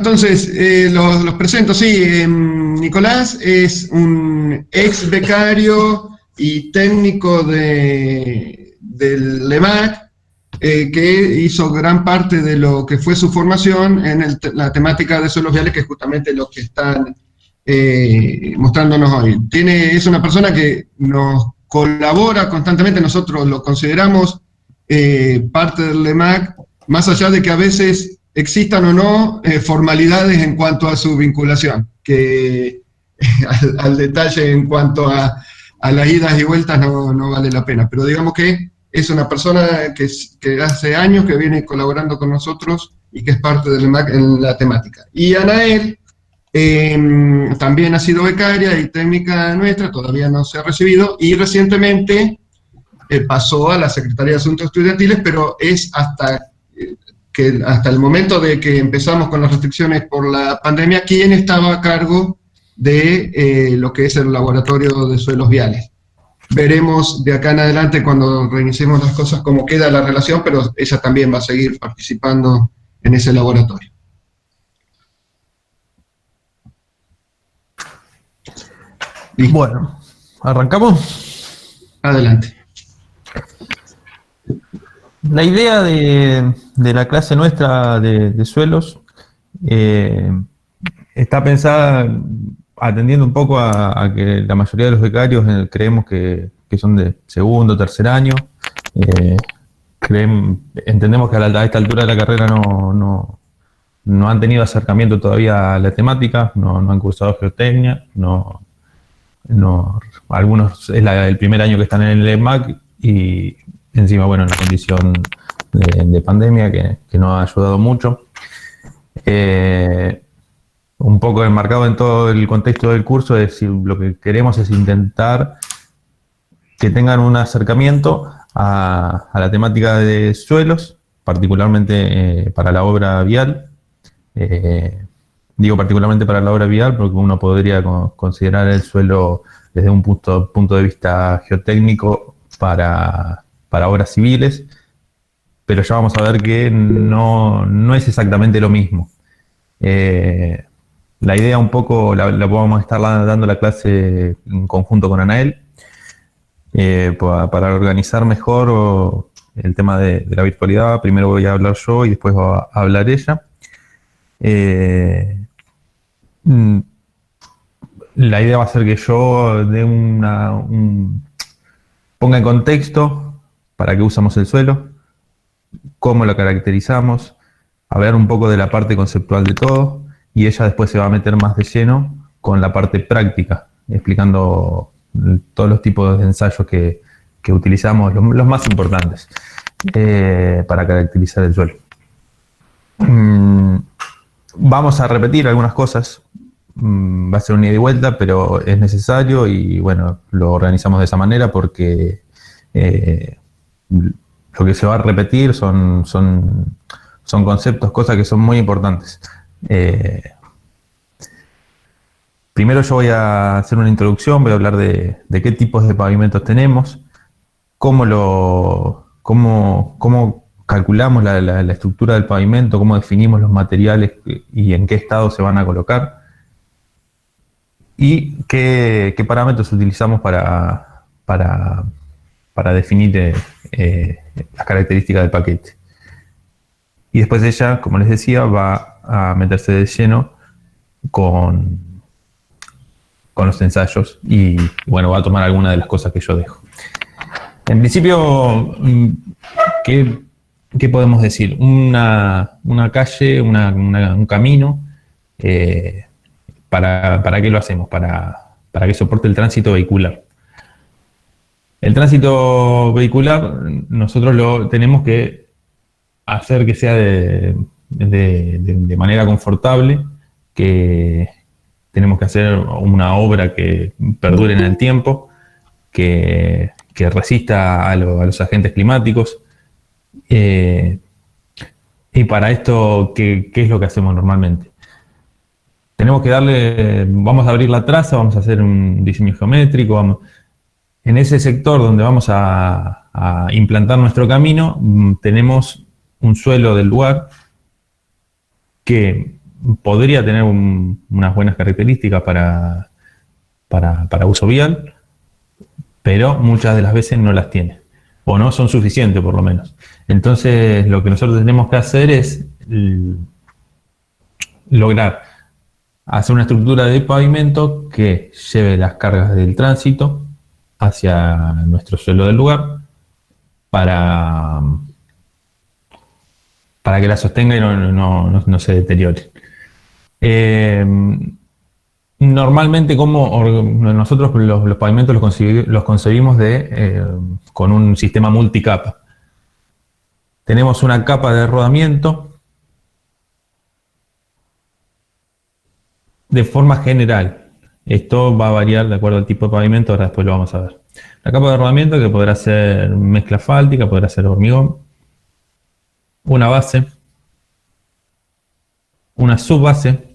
Entonces, los presento, sí. Nicolás es un ex becario y técnico del LEMAC, que hizo gran parte de lo que fue su formación en la temática de suelos viales, que es justamente lo que están mostrándonos hoy. Es una persona que nos colabora constantemente, nosotros lo consideramos parte del LEMAC, más allá de que a veces existan o no formalidades en cuanto a su vinculación, que al detalle en cuanto a las idas y vueltas no vale la pena, pero digamos que es una persona que hace años que viene colaborando con nosotros y que es parte del MAC en la temática. Y Anael también ha sido becaria y técnica nuestra, todavía no se ha recibido, y recientemente pasó a la Secretaría de Asuntos Estudiantiles, pero es hasta el momento de que empezamos con las restricciones por la pandemia, quien estaba a cargo de lo que es el laboratorio de suelos viales. Veremos de acá en adelante, cuando reiniciemos las cosas, cómo queda la relación, pero ella también va a seguir participando en ese laboratorio. ¿Listo? Bueno, ¿arrancamos? Adelante. La idea de la clase nuestra de suelos está pensada atendiendo un poco a que la mayoría de los becarios creemos que son de segundo o tercer año. Entendemos que a esta altura de la carrera no han tenido acercamiento todavía a la temática, no han cursado geotecnia, algunos es el primer año que están en el EMAC y encima, bueno, en la condición de pandemia que nos ha ayudado mucho. Un poco enmarcado en todo el contexto del curso, es decir, lo que queremos es intentar que tengan un acercamiento a la temática de suelos, particularmente para la obra vial. Digo particularmente para la obra vial porque uno podría considerar el suelo desde un punto de vista geotécnico para obras civiles, pero ya vamos a ver que no es exactamente lo mismo. La idea un poco la vamos a estar dando la clase en conjunto con Anael, para organizar mejor el tema de la virtualidad. Primero voy a hablar yo y después va a hablar ella. La idea va a ser que yo dé ponga en contexto para qué usamos el suelo, cómo lo caracterizamos, hablar un poco de la parte conceptual de todo, y ella después se va a meter más de lleno con la parte práctica, explicando todos los tipos de ensayos que utilizamos, los más importantes, para caracterizar el suelo. Vamos a repetir algunas cosas, va a ser un ida y vuelta, pero es necesario y bueno, lo organizamos de esa manera porque lo que se va a repetir son conceptos, cosas que son muy importantes. Primero yo voy a hacer una introducción, voy a hablar de qué tipos de pavimentos tenemos, cómo calculamos la estructura del pavimento, cómo definimos los materiales y en qué estado se van a colocar, y qué parámetros utilizamos para definir las características del paquete. Y después ella, como les decía, va a meterse de lleno con los ensayos y bueno, va a tomar algunas de las cosas que yo dejo. En principio, ¿qué podemos decir? Una calle, un camino, ¿para qué lo hacemos? Para que soporte el tránsito vehicular. El tránsito vehicular nosotros lo tenemos que hacer que sea de manera confortable, que tenemos que hacer una obra que perdure en el tiempo, que resista a los agentes climáticos. Y para esto, ¿qué es lo que hacemos normalmente? Tenemos que vamos a abrir la traza, vamos a hacer un diseño geométrico, en ese sector donde vamos a implantar nuestro camino, tenemos un suelo del lugar que podría tener unas buenas características para uso vial, pero muchas de las veces no las tiene, o no son suficientes por lo menos. Entonces lo que nosotros tenemos que hacer es lograr hacer una estructura de pavimento que lleve las cargas del tránsito hacia nuestro suelo del lugar para que la sostenga y no se deteriore. Normalmente, como nosotros los pavimentos los concebimos con un sistema multicapa. Tenemos una capa de rodamiento de forma general. Esto va a variar de acuerdo al tipo de pavimento, ahora después lo vamos a ver. La capa de rodamiento, que podrá ser mezcla asfáltica, podrá ser hormigón, una base, una subbase,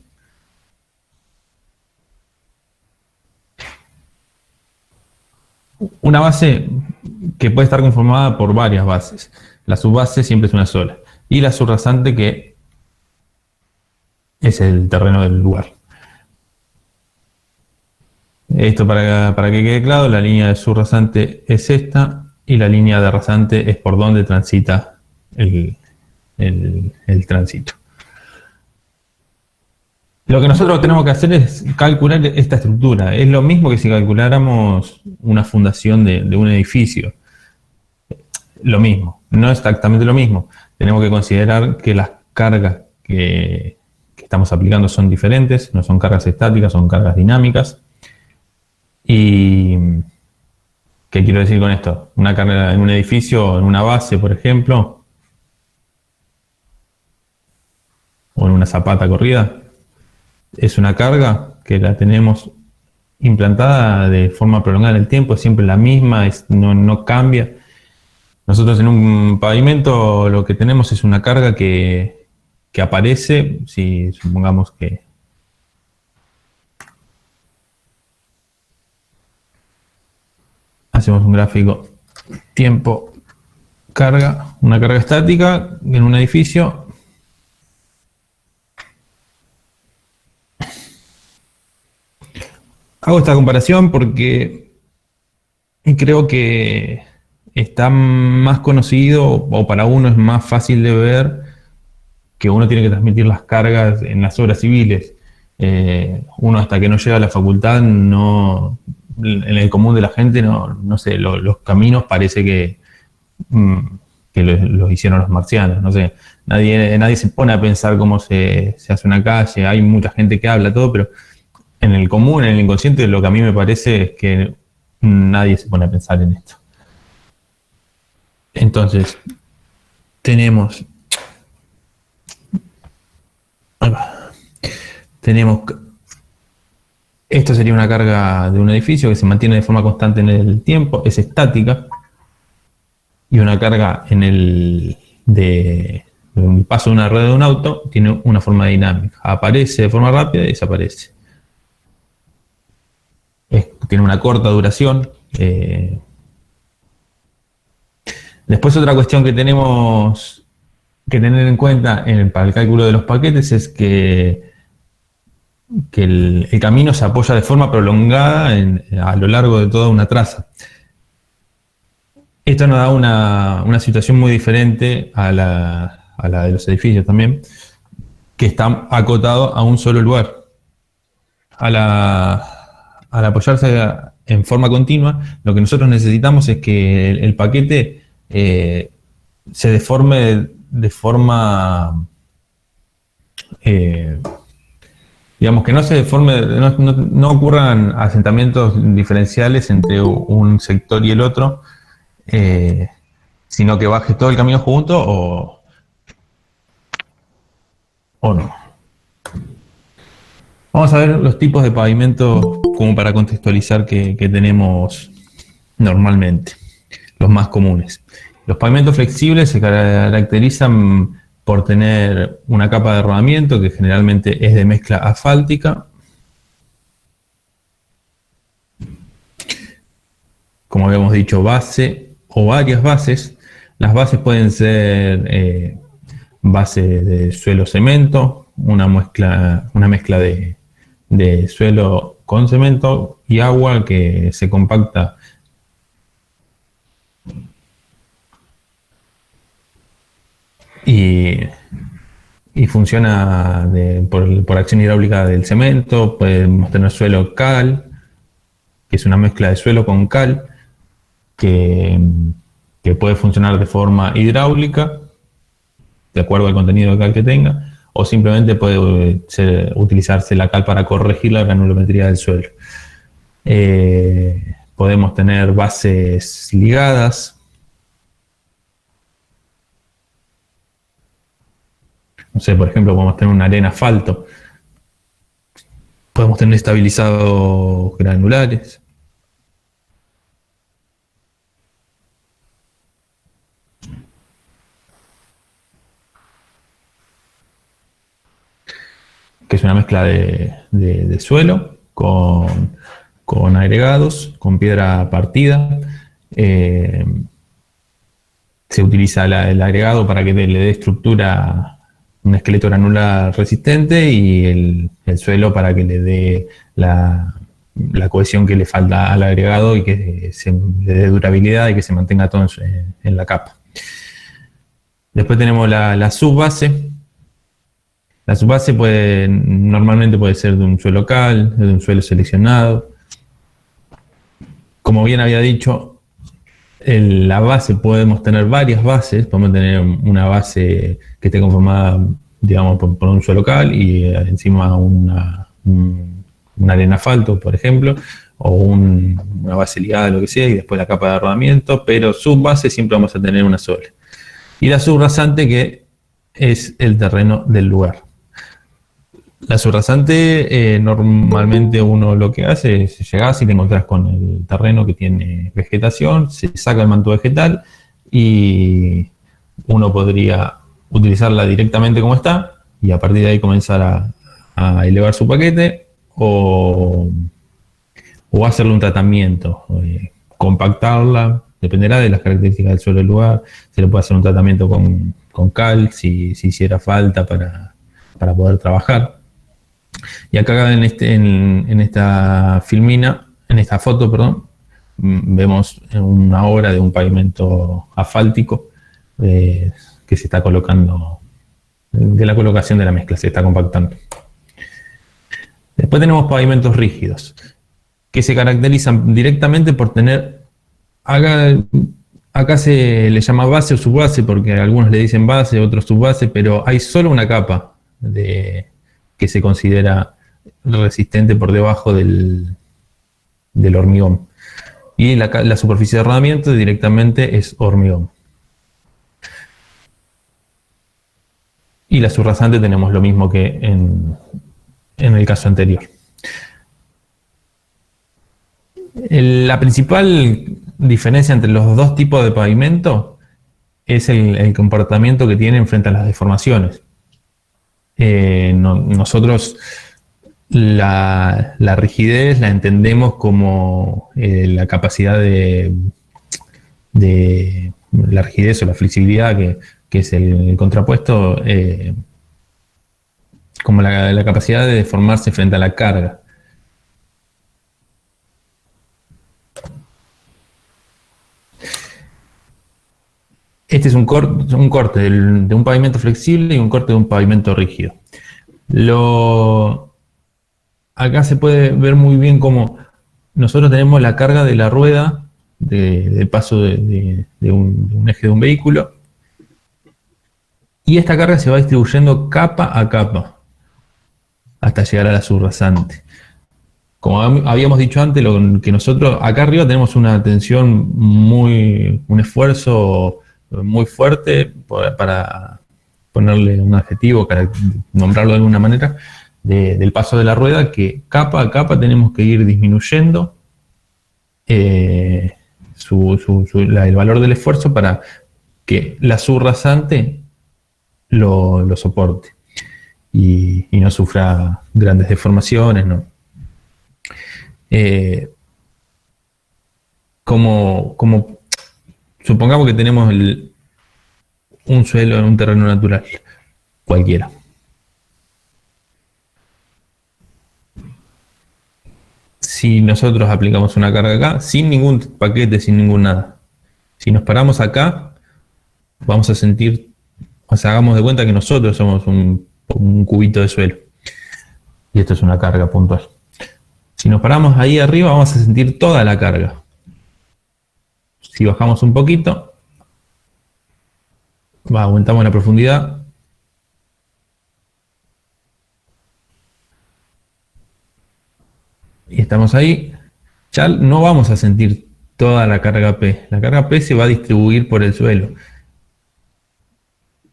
una base que puede estar conformada por varias bases. La subbase siempre es una sola. Y la subrasante, que es el terreno del lugar. Esto para que quede claro, la línea de subrasante es esta y la línea de rasante es por donde transita el tránsito. Lo que nosotros tenemos que hacer es calcular esta estructura. Es lo mismo que si calculáramos una fundación de un edificio. Lo mismo, no exactamente lo mismo. Tenemos que considerar que las cargas que estamos aplicando son diferentes, no son cargas estáticas, son cargas dinámicas. ¿Y qué quiero decir con esto? Una carga en un edificio, en una base, por ejemplo, o en una zapata corrida, es una carga que la tenemos implantada de forma prolongada en el tiempo, es siempre la misma, no cambia. Nosotros en un pavimento lo que tenemos es una carga que aparece, si supongamos que hacemos un gráfico tiempo, carga, una carga estática en un edificio. Hago esta comparación porque creo que está más conocido, o para uno es más fácil de ver, que uno tiene que transmitir las cargas en las obras civiles. Uno, hasta que no llega a la facultad, en el común de la gente, no sé, los caminos parece que los hicieron los marcianos, no sé. Nadie se pone a pensar cómo se hace una calle. Hay mucha gente que habla, todo, pero en el común, en el inconsciente, lo que a mí me parece es que nadie se pone a pensar en esto. Entonces, esto sería una carga de un edificio que se mantiene de forma constante en el tiempo, es estática, y una carga en el paso de una rueda de un auto tiene una forma dinámica, aparece de forma rápida y desaparece. Tiene una corta duración. Después, otra cuestión que tenemos que tener en cuenta para el cálculo de los paquetes es que el camino se apoya de forma prolongada a lo largo de toda una traza. Esto nos da una situación muy diferente a la de los edificios también, que está acotado a un solo lugar. Al apoyarse en forma continua, lo que nosotros necesitamos es que el paquete se deforme de forma, digamos, que no se deforme, no ocurran asentamientos diferenciales entre un sector y el otro, sino que baje todo el camino junto o no. Vamos a ver los tipos de pavimento como para contextualizar que tenemos normalmente, los más comunes. Los pavimentos flexibles se caracterizan por tener una capa de rodamiento que generalmente es de mezcla asfáltica. Como habíamos dicho, base o varias bases. Las bases pueden ser base de suelo cemento, una mezcla de suelo con cemento y agua que se compacta y funciona por acción hidráulica del cemento. Podemos tener suelo cal, que es una mezcla de suelo con cal, que puede funcionar de forma hidráulica, de acuerdo al contenido de cal que tenga, o simplemente puede utilizarse la cal para corregir la granulometría del suelo. Podemos tener bases ligadas. No sé, por ejemplo, podemos tener una arena asfalto. Podemos tener estabilizados granulares. Que es una mezcla de suelo con agregados, con piedra partida. Se utiliza el agregado para que le dé estructura, un esqueleto granular resistente, y el suelo para que le dé la cohesión que le falta al agregado y que le dé durabilidad y que se mantenga todo en la capa. Después tenemos la subbase. La subbase normalmente puede ser de un suelo local, de un suelo seleccionado. Como bien había dicho, en la base podemos tener varias bases. Podemos tener una base que esté conformada, digamos, por un suelo local y encima una arena asfalto, por ejemplo, o una base ligada, lo que sea, y después la capa de rodamiento, pero subbase siempre vamos a tener una sola. Y la subrasante, que es el terreno del lugar. La subrasante, normalmente uno lo que hace es llegar, si te encontrás con el terreno que tiene vegetación, se saca el manto vegetal y uno podría utilizarla directamente como está y a partir de ahí comenzar a elevar su paquete o hacerle un tratamiento, compactarla, dependerá de las características del suelo del lugar. Se le puede hacer un tratamiento con cal si hiciera falta para poder trabajar. Y acá en esta filmina, en esta foto, perdón, vemos una obra de un pavimento asfáltico que se está colocando, de la colocación de la mezcla, se está compactando. Después tenemos pavimentos rígidos, que se caracterizan directamente por tener, acá se le llama base o subbase, porque algunos le dicen base, otros subbase, pero hay solo una capa que se considera resistente por debajo del hormigón. Y la superficie de rodamiento directamente es hormigón. Y la subrasante tenemos lo mismo que en el caso anterior. La principal diferencia entre los dos tipos de pavimento es el comportamiento que tienen frente a las deformaciones. Nosotros la rigidez la entendemos como la capacidad de la rigidez o la flexibilidad, que es el contrapuesto, como la capacidad de deformarse frente a la carga. Este es un corte de un pavimento flexible y un corte de un pavimento rígido. Acá se puede ver muy bien cómo nosotros tenemos la carga de la rueda de paso de un eje de un vehículo, y esta carga se va distribuyendo capa a capa hasta llegar a la subrasante. Como habíamos dicho antes, que nosotros acá arriba tenemos una tensión un esfuerzo muy fuerte, para ponerle un adjetivo, para nombrarlo de alguna manera, del paso de la rueda, que capa a capa tenemos que ir disminuyendo el valor del esfuerzo para que la subrasante lo soporte y no sufra grandes deformaciones, ¿no? Como supongamos que tenemos un suelo en un terreno natural cualquiera. si nosotros aplicamos una carga acá, sin ningún paquete, sin ningún nada. Si nos paramos acá, vamos a sentir, o sea, hagamos de cuenta que nosotros somos un cubito de suelo. Y esto es una carga puntual. Si nos paramos ahí arriba, vamos a sentir toda la carga. Si bajamos un poquito, aumentamos la profundidad. Y estamos ahí. Ya no vamos a sentir toda la carga P. La carga P se va a distribuir por el suelo.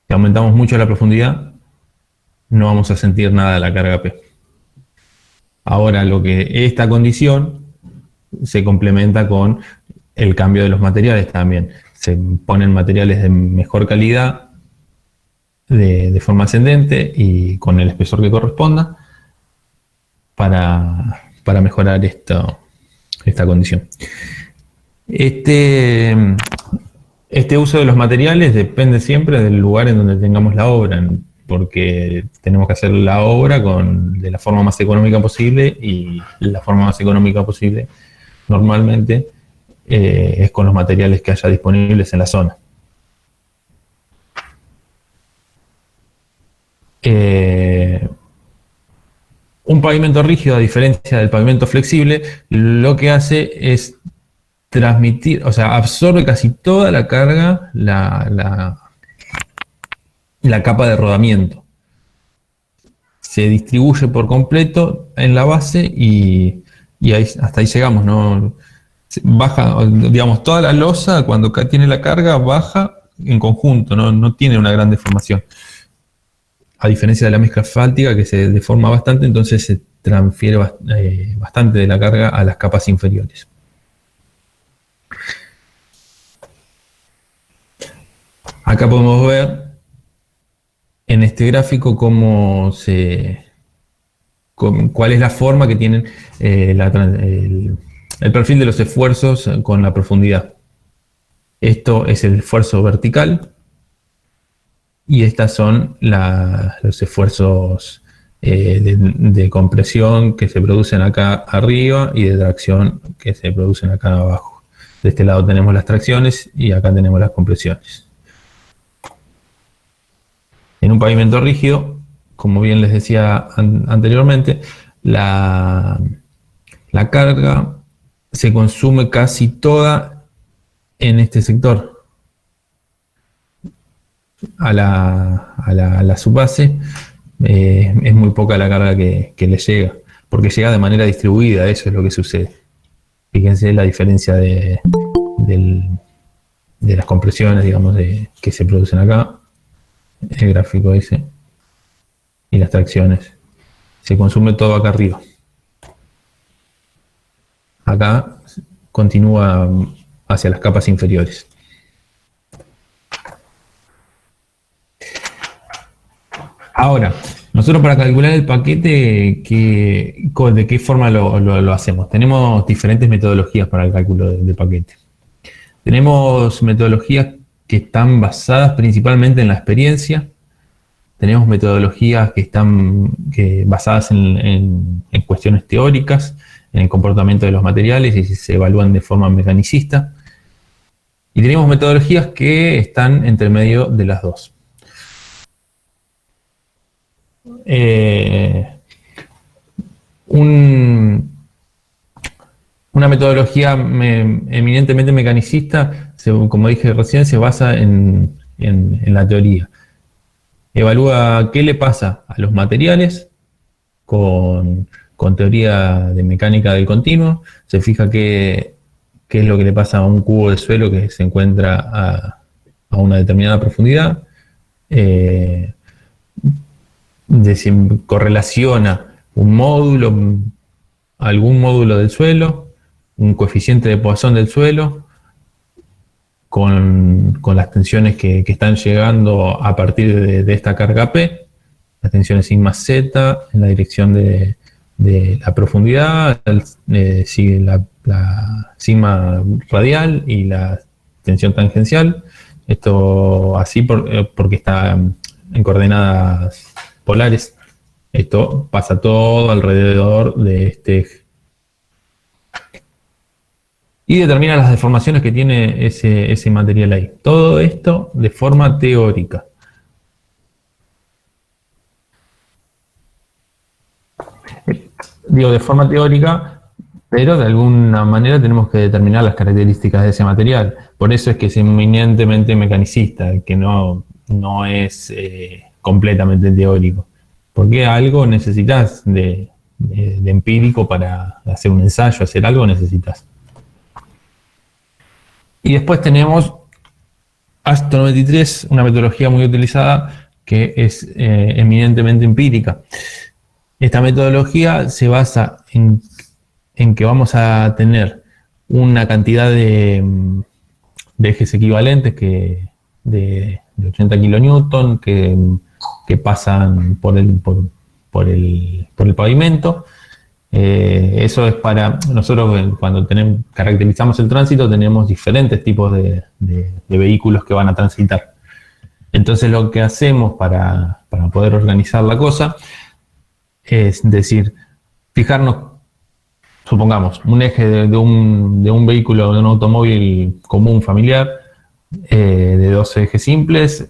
Si aumentamos mucho la profundidad, no vamos a sentir nada de la carga P. Ahora, esta condición se complementa con el cambio de los materiales también. Se ponen materiales de mejor calidad, de forma ascendente y con el espesor que corresponda para mejorar esta condición. Este uso de los materiales depende siempre del lugar en donde tengamos la obra, porque tenemos que hacer la obra de la forma más económica posible, y la forma más económica posible normalmente es con los materiales que haya disponibles en la zona. Un pavimento rígido, a diferencia del pavimento flexible, lo que hace es transmitir, o sea, absorbe casi toda la carga, la capa de rodamiento. Se distribuye por completo en la base y hasta ahí llegamos, ¿no? Baja, digamos, toda la losa cuando tiene la carga baja en conjunto, no tiene una gran deformación. A diferencia de la mezcla asfáltica, que se deforma bastante, entonces se transfiere bastante de la carga a las capas inferiores. Acá podemos ver en este gráfico cuál es la forma que tienen el perfil de los esfuerzos con la profundidad. Esto es el esfuerzo vertical y estas son los esfuerzos de compresión que se producen acá arriba y de tracción que se producen acá abajo. De este lado tenemos las tracciones y acá tenemos las compresiones. En un pavimento rígido, como bien les decía anteriormente, la carga se consume casi toda en este sector. A la subbase es muy poca la carga que le llega, porque llega de manera distribuida, eso es lo que sucede. Fíjense la diferencia de las compresiones, digamos, que se producen acá. El gráfico ese y las tracciones, se consume todo acá arriba. Acá continúa hacia las capas inferiores. Ahora, nosotros para calcular el paquete, ¿de qué forma lo hacemos? Tenemos diferentes metodologías para el cálculo del paquete. Tenemos metodologías que están basadas principalmente en la experiencia. Tenemos metodologías que están basadas en cuestiones teóricas, en el comportamiento de los materiales y se evalúan de forma mecanicista. Y tenemos metodologías que están entre medio de las dos. Una metodología eminentemente mecanicista, como dije recién, se basa en la teoría. Evalúa qué le pasa a los materiales con teoría de mecánica del continuo, se fija qué es lo que le pasa a un cubo de suelo que se encuentra a una determinada profundidad, correlaciona algún módulo del suelo, un coeficiente de Poisson del suelo, con las tensiones que están llegando a partir de esta carga P, las tensiones sigma z en la dirección de la profundidad, sigue la sigma radial y la tensión tangencial. Esto así porque está en coordenadas polares. Esto pasa todo alrededor de este eje. y determina las deformaciones que tiene ese material ahí. Todo esto de forma teórica. Digo de forma teórica, pero de alguna manera tenemos que determinar las características de ese material. Por eso es que es eminentemente mecanicista, que no es completamente teórico. Porque algo necesitas de empírico para hacer un ensayo, hacer algo necesitas. Y después tenemos ASTO 93, una metodología muy utilizada que es eminentemente empírica. Esta metodología se basa en que vamos a tener una cantidad de ejes equivalentes de 80 kilonewton que pasan por el pavimento. Eso es para nosotros, cuando caracterizamos el tránsito, tenemos diferentes tipos de vehículos que van a transitar. Entonces lo que hacemos para poder organizar la cosa es decir, fijarnos, supongamos, un eje de un vehículo, de un automóvil común familiar, de 12 ejes simples.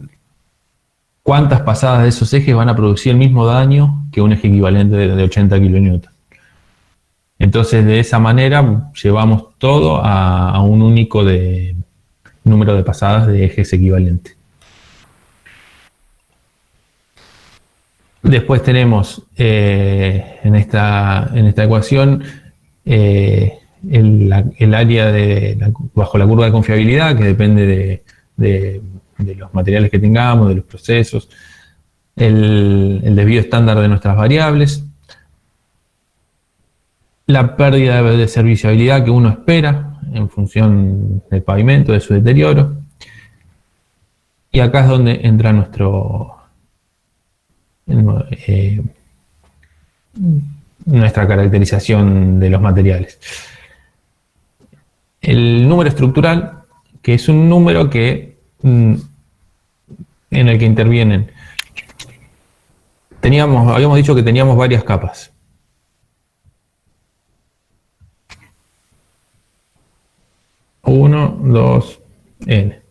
¿Cuántas pasadas de esos ejes van a producir el mismo daño que un eje equivalente de 80 kN? Entonces, de esa manera, llevamos todo a un único número de pasadas de ejes equivalente. Después tenemos en esta ecuación el área bajo la curva de confiabilidad, que depende de los materiales que tengamos, de los procesos, el desvío estándar de nuestras variables, la pérdida de serviciabilidad que uno espera en función del pavimento, de su deterioro. Y acá es donde entra nuestra caracterización de los materiales. El número estructural, que es un número en el que intervienen. Habíamos dicho que teníamos varias capas. Uno, dos, n.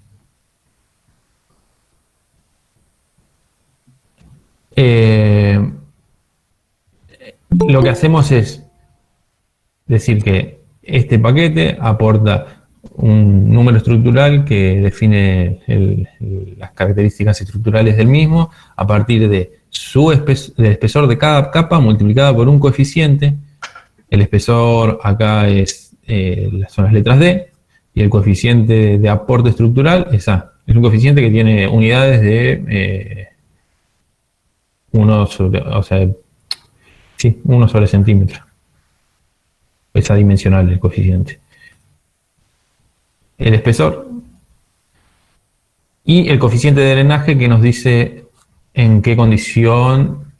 Lo que hacemos es decir que este paquete aporta un número estructural que define las características estructurales del mismo a partir de del espesor de cada capa multiplicada por un coeficiente. El espesor acá son las letras D, y el coeficiente de aporte estructural es A. Es un coeficiente que tiene unidades de 1 sobre centímetro. Es adimensional el coeficiente. El espesor y el coeficiente de drenaje, que nos dice en qué condición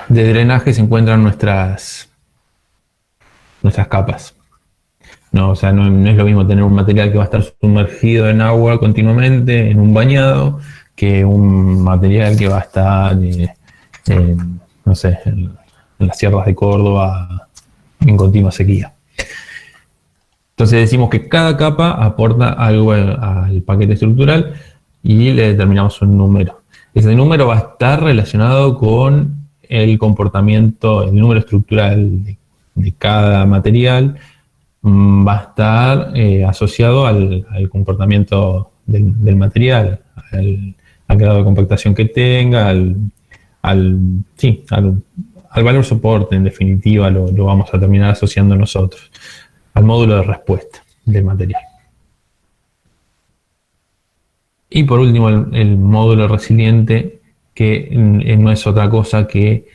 de drenaje se encuentran nuestras capas. No es lo mismo tener un material que va a estar sumergido en agua continuamente, en un bañado, que un material que va a estar, en las sierras de Córdoba en continua sequía. Entonces decimos que cada capa aporta algo al paquete estructural y le determinamos un número. Ese número va a estar relacionado con el comportamiento, el número estructural de cada material, va a estar asociado al comportamiento del material, al grado de compactación que tenga, al valor soporte, en definitiva, lo vamos a terminar asociando nosotros, al módulo de respuesta del material. Y por último, el módulo resiliente, que no es otra cosa que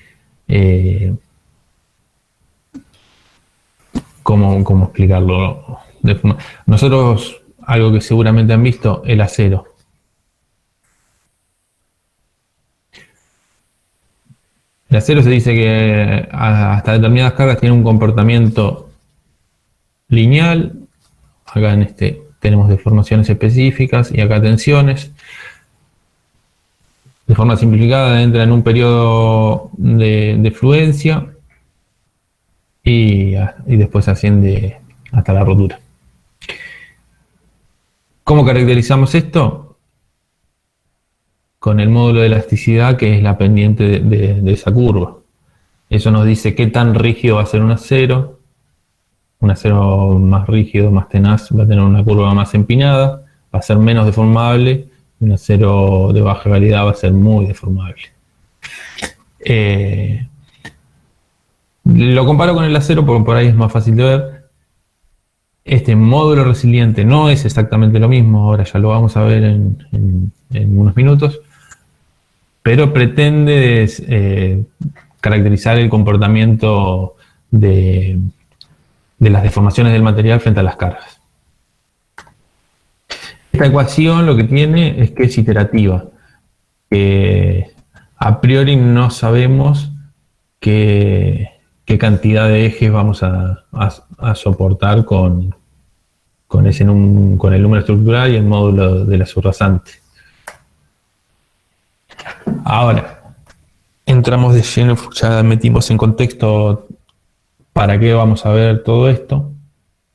¿cómo explicarlo? Nosotros, algo que seguramente han visto, el acero. El acero se dice que hasta determinadas cargas tiene un comportamiento lineal. Acá tenemos deformaciones específicas y acá tensiones. de forma simplificada, entra en un periodo de fluencia y después asciende hasta la rotura. ¿Cómo caracterizamos esto? Con el módulo de elasticidad, que es la pendiente de esa curva. Eso nos dice qué tan rígido va a ser un acero. Un acero más rígido, más tenaz, va a tener una curva más empinada, va a ser menos deformable. Un acero de baja calidad va a ser muy deformable. Lo comparo con el acero porque por ahí es más fácil de ver. Este módulo resiliente no es exactamente lo mismo, ahora ya lo vamos a ver en unos minutos, pero pretende caracterizar el comportamiento de las deformaciones del material frente a las cargas. Esta ecuación lo que tiene es que es iterativa, que a priori no sabemos qué cantidad de ejes vamos a soportar con el número estructural y el módulo de la subrasante. Ahora, entramos de lleno, ya metimos en contexto para qué vamos a ver todo esto.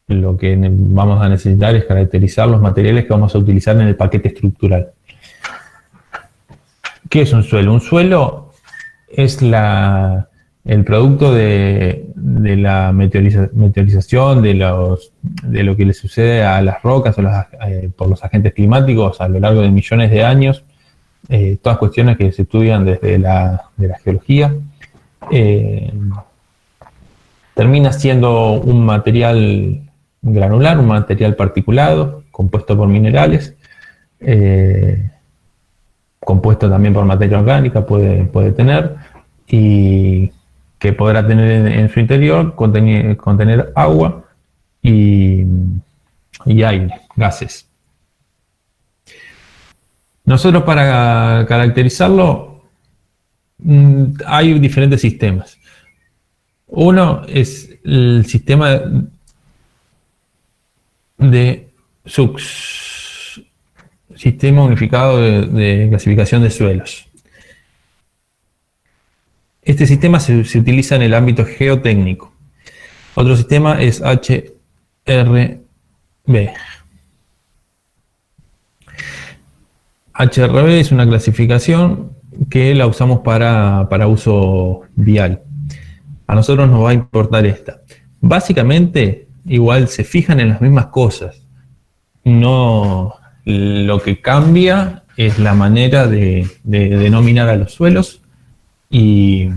Lo que vamos a necesitar es caracterizar los materiales que vamos a utilizar en el paquete estructural. ¿Qué es un suelo? Un suelo es el producto de la meteorización, de lo que le sucede a las rocas por los agentes climáticos a lo largo de millones de años. Todas cuestiones que se estudian desde la geología. Termina siendo un material granular, un material particulado, compuesto por minerales, compuesto también por materia orgánica, puede tener, y que podrá tener en su interior contener agua y aire, gases. Nosotros, para caracterizarlo, hay diferentes sistemas. Uno es el sistema de SUX, Sistema Unificado de Clasificación de Suelos. Este sistema se utiliza en el ámbito geotécnico. Otro sistema es HRB. HRB es una clasificación que la usamos para uso vial. A nosotros nos va a importar esta. Básicamente, igual se fijan en las mismas cosas. No, lo que cambia es la manera de denominar a los suelos y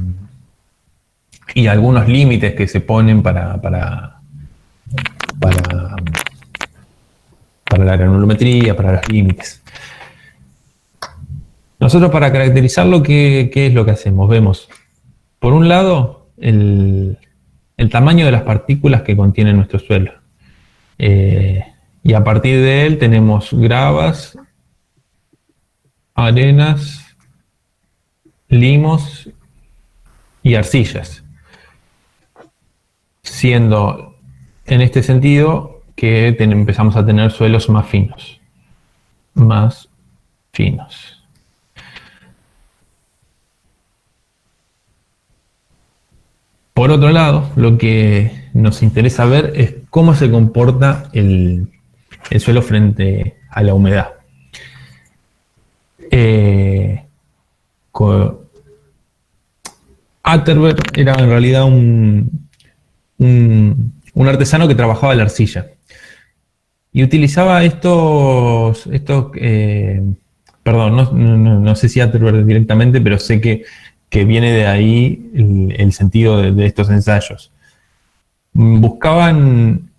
algunos límites que se ponen para la granulometría, para los límites. Nosotros, para caracterizarlo, ¿qué es lo que hacemos? Vemos, por un lado, el tamaño de las partículas que contiene nuestro suelo. Y a partir de él tenemos gravas, arenas, limos y arcillas. Siendo en este sentido que empezamos a tener suelos más finos. Más finos. Por otro lado, lo que nos interesa ver es cómo se comporta el suelo frente a la humedad. Atterberg era en realidad un artesano que trabajaba la arcilla y utilizaba no sé si Atterberg directamente, pero sé que viene de ahí el sentido de estos ensayos. Buscaban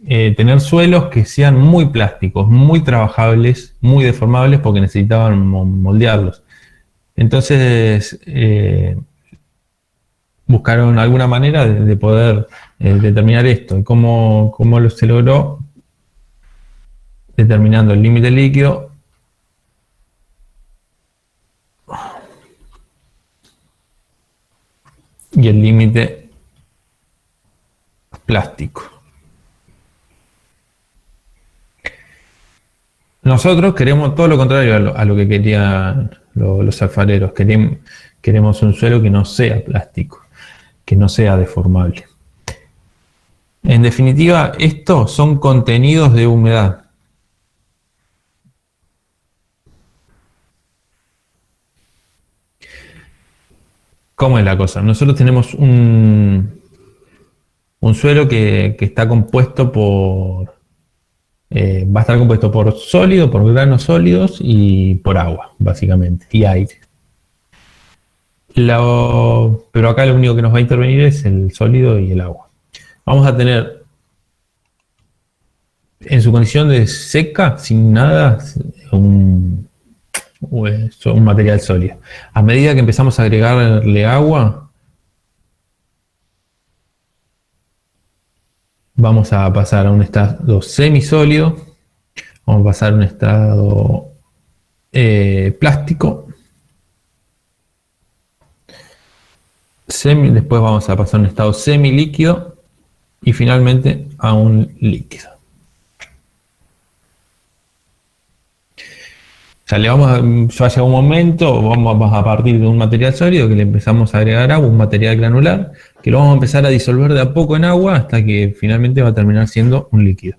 tener suelos que sean muy plásticos, muy trabajables, muy deformables, porque necesitaban moldearlos. Entonces buscaron alguna manera de poder determinar esto. ¿Y cómo se logró? Determinando el límite líquido y el límite plástico. Nosotros queremos todo lo contrario a lo que querían los alfareros. Queremos un suelo que no sea plástico, que no sea deformable. En definitiva, estos son contenidos de humedad. ¿Cómo es la cosa? Nosotros tenemos un suelo que está compuesto por... va a estar compuesto por sólido, por granos sólidos y por agua, básicamente, y aire. Pero acá lo único que nos va a intervenir es el sólido y el agua. Vamos a tener, en su condición de seca, sin nada, un material sólido. A medida que empezamos a agregarle agua, vamos a pasar a un estado semisólido, vamos a pasar a un estado plástico, después vamos a pasar a un estado semilíquido y finalmente a un líquido. O sea, ya llega un momento, vamos a partir de un material sólido que le empezamos a agregar agua, un material granular, que lo vamos a empezar a disolver de a poco en agua hasta que finalmente va a terminar siendo un líquido.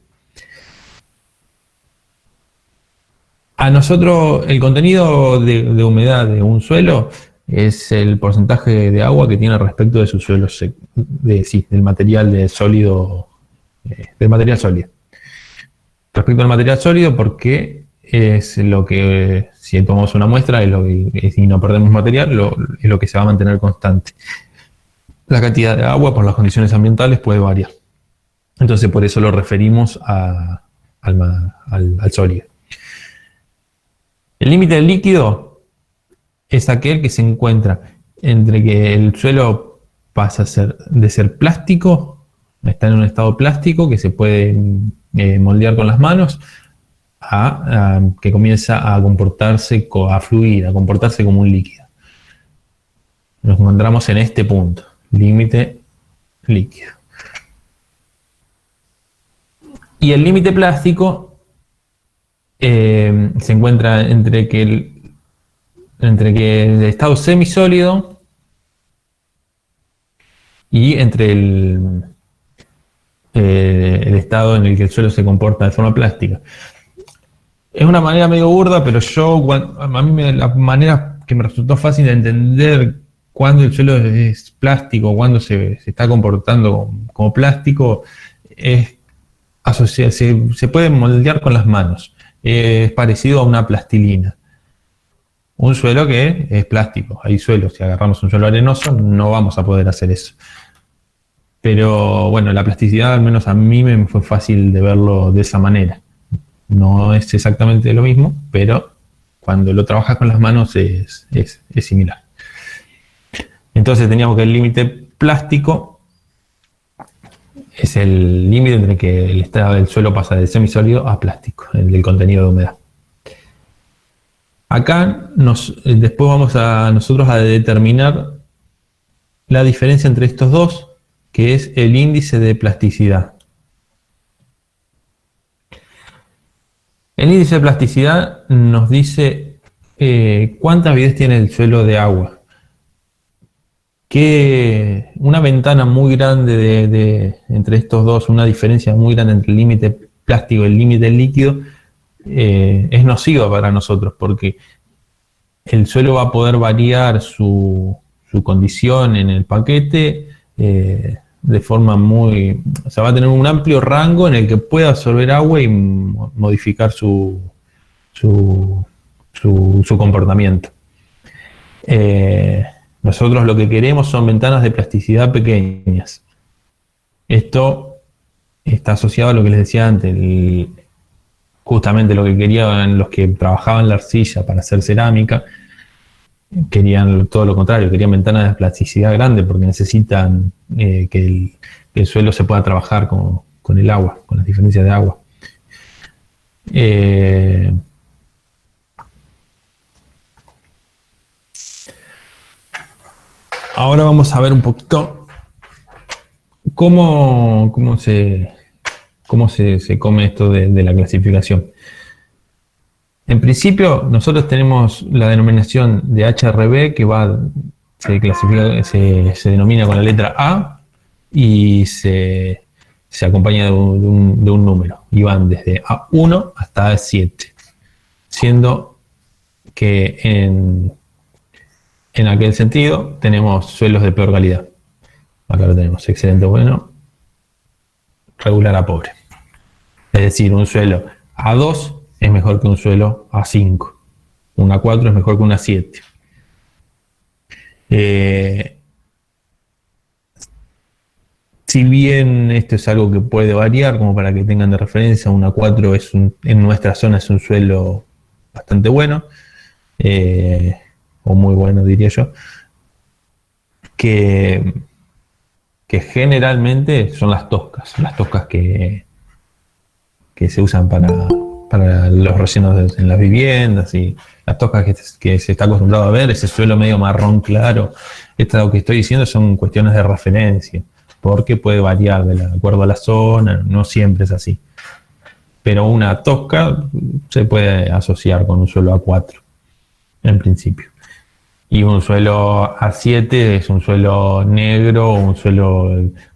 A nosotros el contenido de humedad de un suelo es el porcentaje de agua que tiene respecto de su suelo del material sólido, del material sólido. Respecto al material sólido, porque es lo que, si tomamos una muestra y no perdemos material, es lo que se va a mantener constante. La cantidad de agua por las condiciones ambientales puede variar. Entonces por eso lo referimos al sólido. El límite del líquido es aquel que se encuentra entre que el suelo pasa de ser plástico, está en un estado plástico que se puede moldear con las manos, a que comienza a comportarse, a fluir, a comportarse como un líquido. Nos encontramos en este punto, límite líquido. Y el límite plástico se encuentra entre que el estado semisólido y entre el estado en el que el suelo se comporta de forma plástica. Es una manera medio burda, pero a mí la manera que me resultó fácil de entender cuando el suelo es plástico, cuando se está comportando como plástico, es se puede moldear con las manos. Es parecido a una plastilina. Un suelo que es plástico. Hay suelos, si agarramos un suelo arenoso, no vamos a poder hacer eso. Pero bueno, la plasticidad, al menos a mí me fue fácil de verlo de esa manera. No es exactamente lo mismo, pero cuando lo trabajas con las manos es similar. Entonces teníamos que el límite plástico es el límite entre que el estado del suelo pasa de semisólido a plástico, el del contenido de humedad. Acá después vamos nosotros a determinar la diferencia entre estos dos, que es el índice de plasticidad. El índice de plasticidad nos dice cuánta avidez tiene el suelo de agua. Que una ventana muy grande entre estos dos, una diferencia muy grande entre el límite plástico y el límite líquido, es nociva para nosotros, porque el suelo va a poder variar su condición en el paquete de forma o sea, va a tener un amplio rango en el que pueda absorber agua y modificar su comportamiento. Nosotros lo que queremos son ventanas de plasticidad pequeñas. Esto está asociado a lo que les decía antes, justamente lo que querían los que trabajaban la arcilla para hacer cerámica, querían todo lo contrario, querían ventanas de plasticidad grande porque necesitan que el suelo se pueda trabajar con el agua, con las diferencias de agua. Ahora vamos a ver un poquito cómo se come esto de la clasificación. En principio, nosotros tenemos la denominación de HRB que se clasifica, se denomina con la letra A y se acompaña de un número. Y van desde A1 hasta A7. Siendo que en aquel sentido tenemos suelos de peor calidad. Acá lo tenemos, excelente, bueno, regular a pobre. Es decir, un suelo A2 es mejor que un suelo A5. Un A4 es mejor que un A7. Si bien esto es algo que puede variar, como para que tengan de referencia, un A4 en nuestra zona es un suelo bastante bueno, o muy bueno diría yo, que generalmente son las toscas que se usan para los rellenos en las viviendas, y las toscas que se está acostumbrado a ver, ese suelo medio marrón claro. Lo que estoy diciendo son cuestiones de referencia, porque puede variar de acuerdo a la zona, no siempre es así. Pero una tosca se puede asociar con un suelo A4, en principio. Y un suelo A7 es un suelo negro o un suelo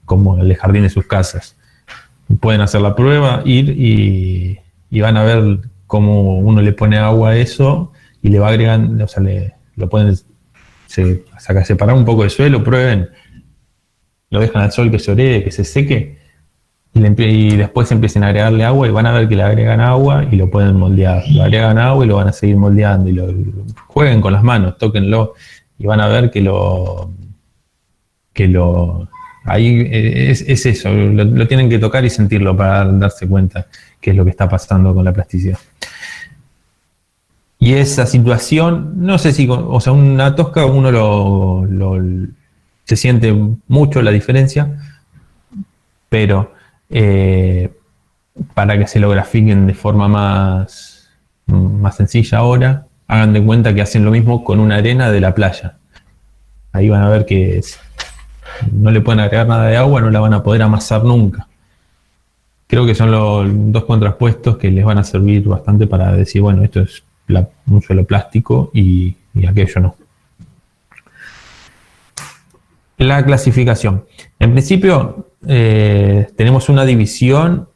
como el jardín de sus casas. Pueden hacer la prueba, ir y van a ver cómo uno le pone agua a eso y le va agregando, o sea, lo pueden separar un poco de suelo, prueben, lo dejan al sol que se ore, que se seque y después empiecen a agregarle agua y van a ver que le agregan agua y lo pueden moldear. Lo agregan agua y lo van a seguir moldeando y jueguen con las manos, tóquenlo y van a ver ahí es eso, lo tienen que tocar y sentirlo para darse cuenta qué es lo que está pasando con la plasticidad. Y esa situación, no sé si, o sea, una tosca uno se siente mucho la diferencia, pero para que se lo grafiquen de forma más sencilla ahora, hagan de cuenta que hacen lo mismo con una arena de la playa. Ahí van a ver que no le pueden agregar nada de agua, no la van a poder amasar nunca. Creo que son los dos contrapuestos que les van a servir bastante para decir, bueno, esto es un suelo plástico y aquello no. La clasificación. En principio, tenemos una división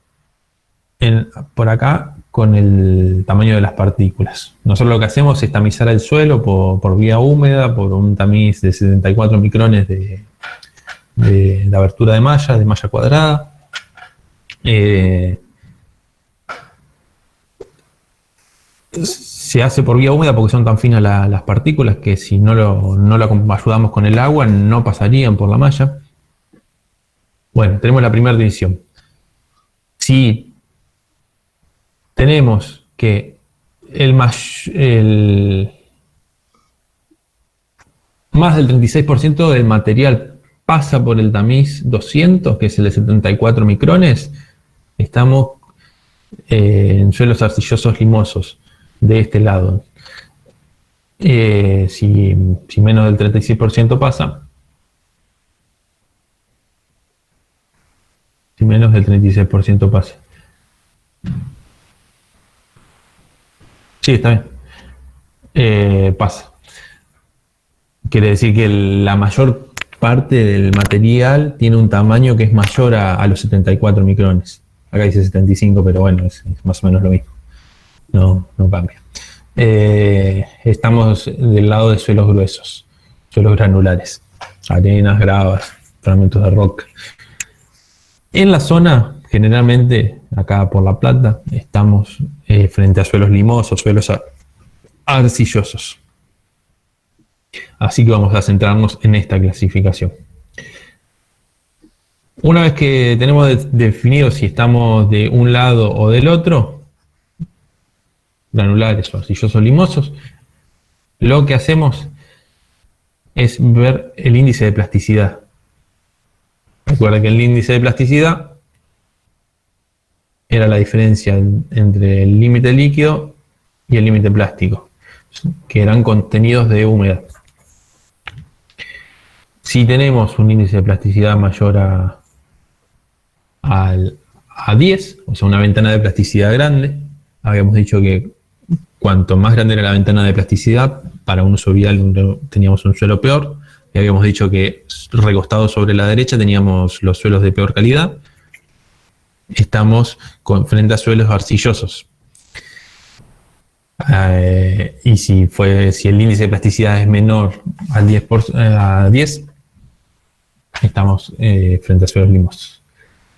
por acá con el tamaño de las partículas. Nosotros lo que hacemos es tamizar el suelo por vía húmeda, por un tamiz de 74 micrones de abertura de malla cuadrada. Se hace por vía húmeda porque son tan finas las partículas que si no lo ayudamos con el agua no pasarían por la malla. Bueno, tenemos la primera división. Si tenemos que más del 36% del material pasa por el tamiz 200, que es el de 74 micrones, estamos en suelos arcillosos limosos de este lado. Si menos del 36% pasa, si menos del 36% pasa. Sí, está bien. Pasa. Quiere decir que la mayor parte del material tiene un tamaño que es mayor a los 74 micrones. Acá dice 75, pero bueno, es más o menos lo mismo. No cambia. Estamos del lado de suelos gruesos, suelos granulares, arenas, gravas, fragmentos de roca. En la zona, generalmente, acá por La Plata, estamos frente a suelos limosos, suelos arcillosos. Así que vamos a centrarnos en esta clasificación. Una vez que tenemos definido si estamos de un lado o del otro, granulares o arcillosos limosos, lo que hacemos es ver el índice de plasticidad. Recuerda que el índice de plasticidad era la diferencia entre el límite líquido y el límite plástico, que eran contenidos de humedad. Si tenemos un índice de plasticidad mayor a 10, o sea, una ventana de plasticidad grande, habíamos dicho que cuanto más grande era la ventana de plasticidad, para un uso vial teníamos un suelo peor. Y habíamos dicho que recostado sobre la derecha teníamos los suelos de peor calidad. Estamos frente a suelos arcillosos. Y si el índice de plasticidad es menor a 10, estamos frente a suelos limosos.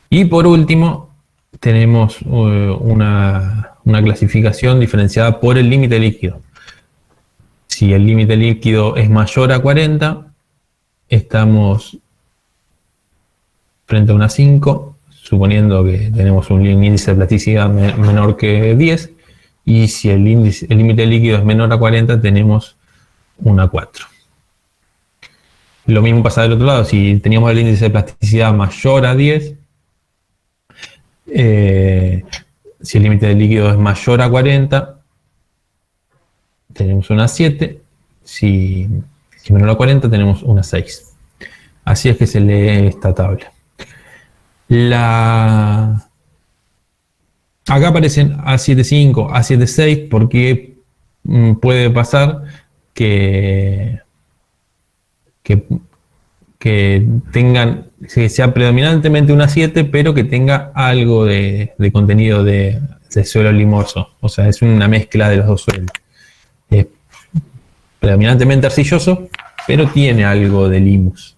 Y por último, tenemos una clasificación diferenciada por el límite líquido. Si el límite líquido es mayor a 40, estamos frente a una 5, suponiendo que tenemos un índice de plasticidad menor que 10, y si el límite líquido es menor a 40, tenemos una 4. Lo mismo pasa del otro lado, si teníamos el índice de plasticidad mayor a 10, si el límite del líquido es mayor a 40, tenemos una 7, si menor a 40 tenemos una 6. Así es que se lee esta tabla. Acá aparecen A75, A76 porque puede pasar que sea predominantemente una 7, pero que tenga algo de contenido de suelo limoso. O sea, es una mezcla de los dos suelos. Es predominantemente arcilloso, pero tiene algo de limus.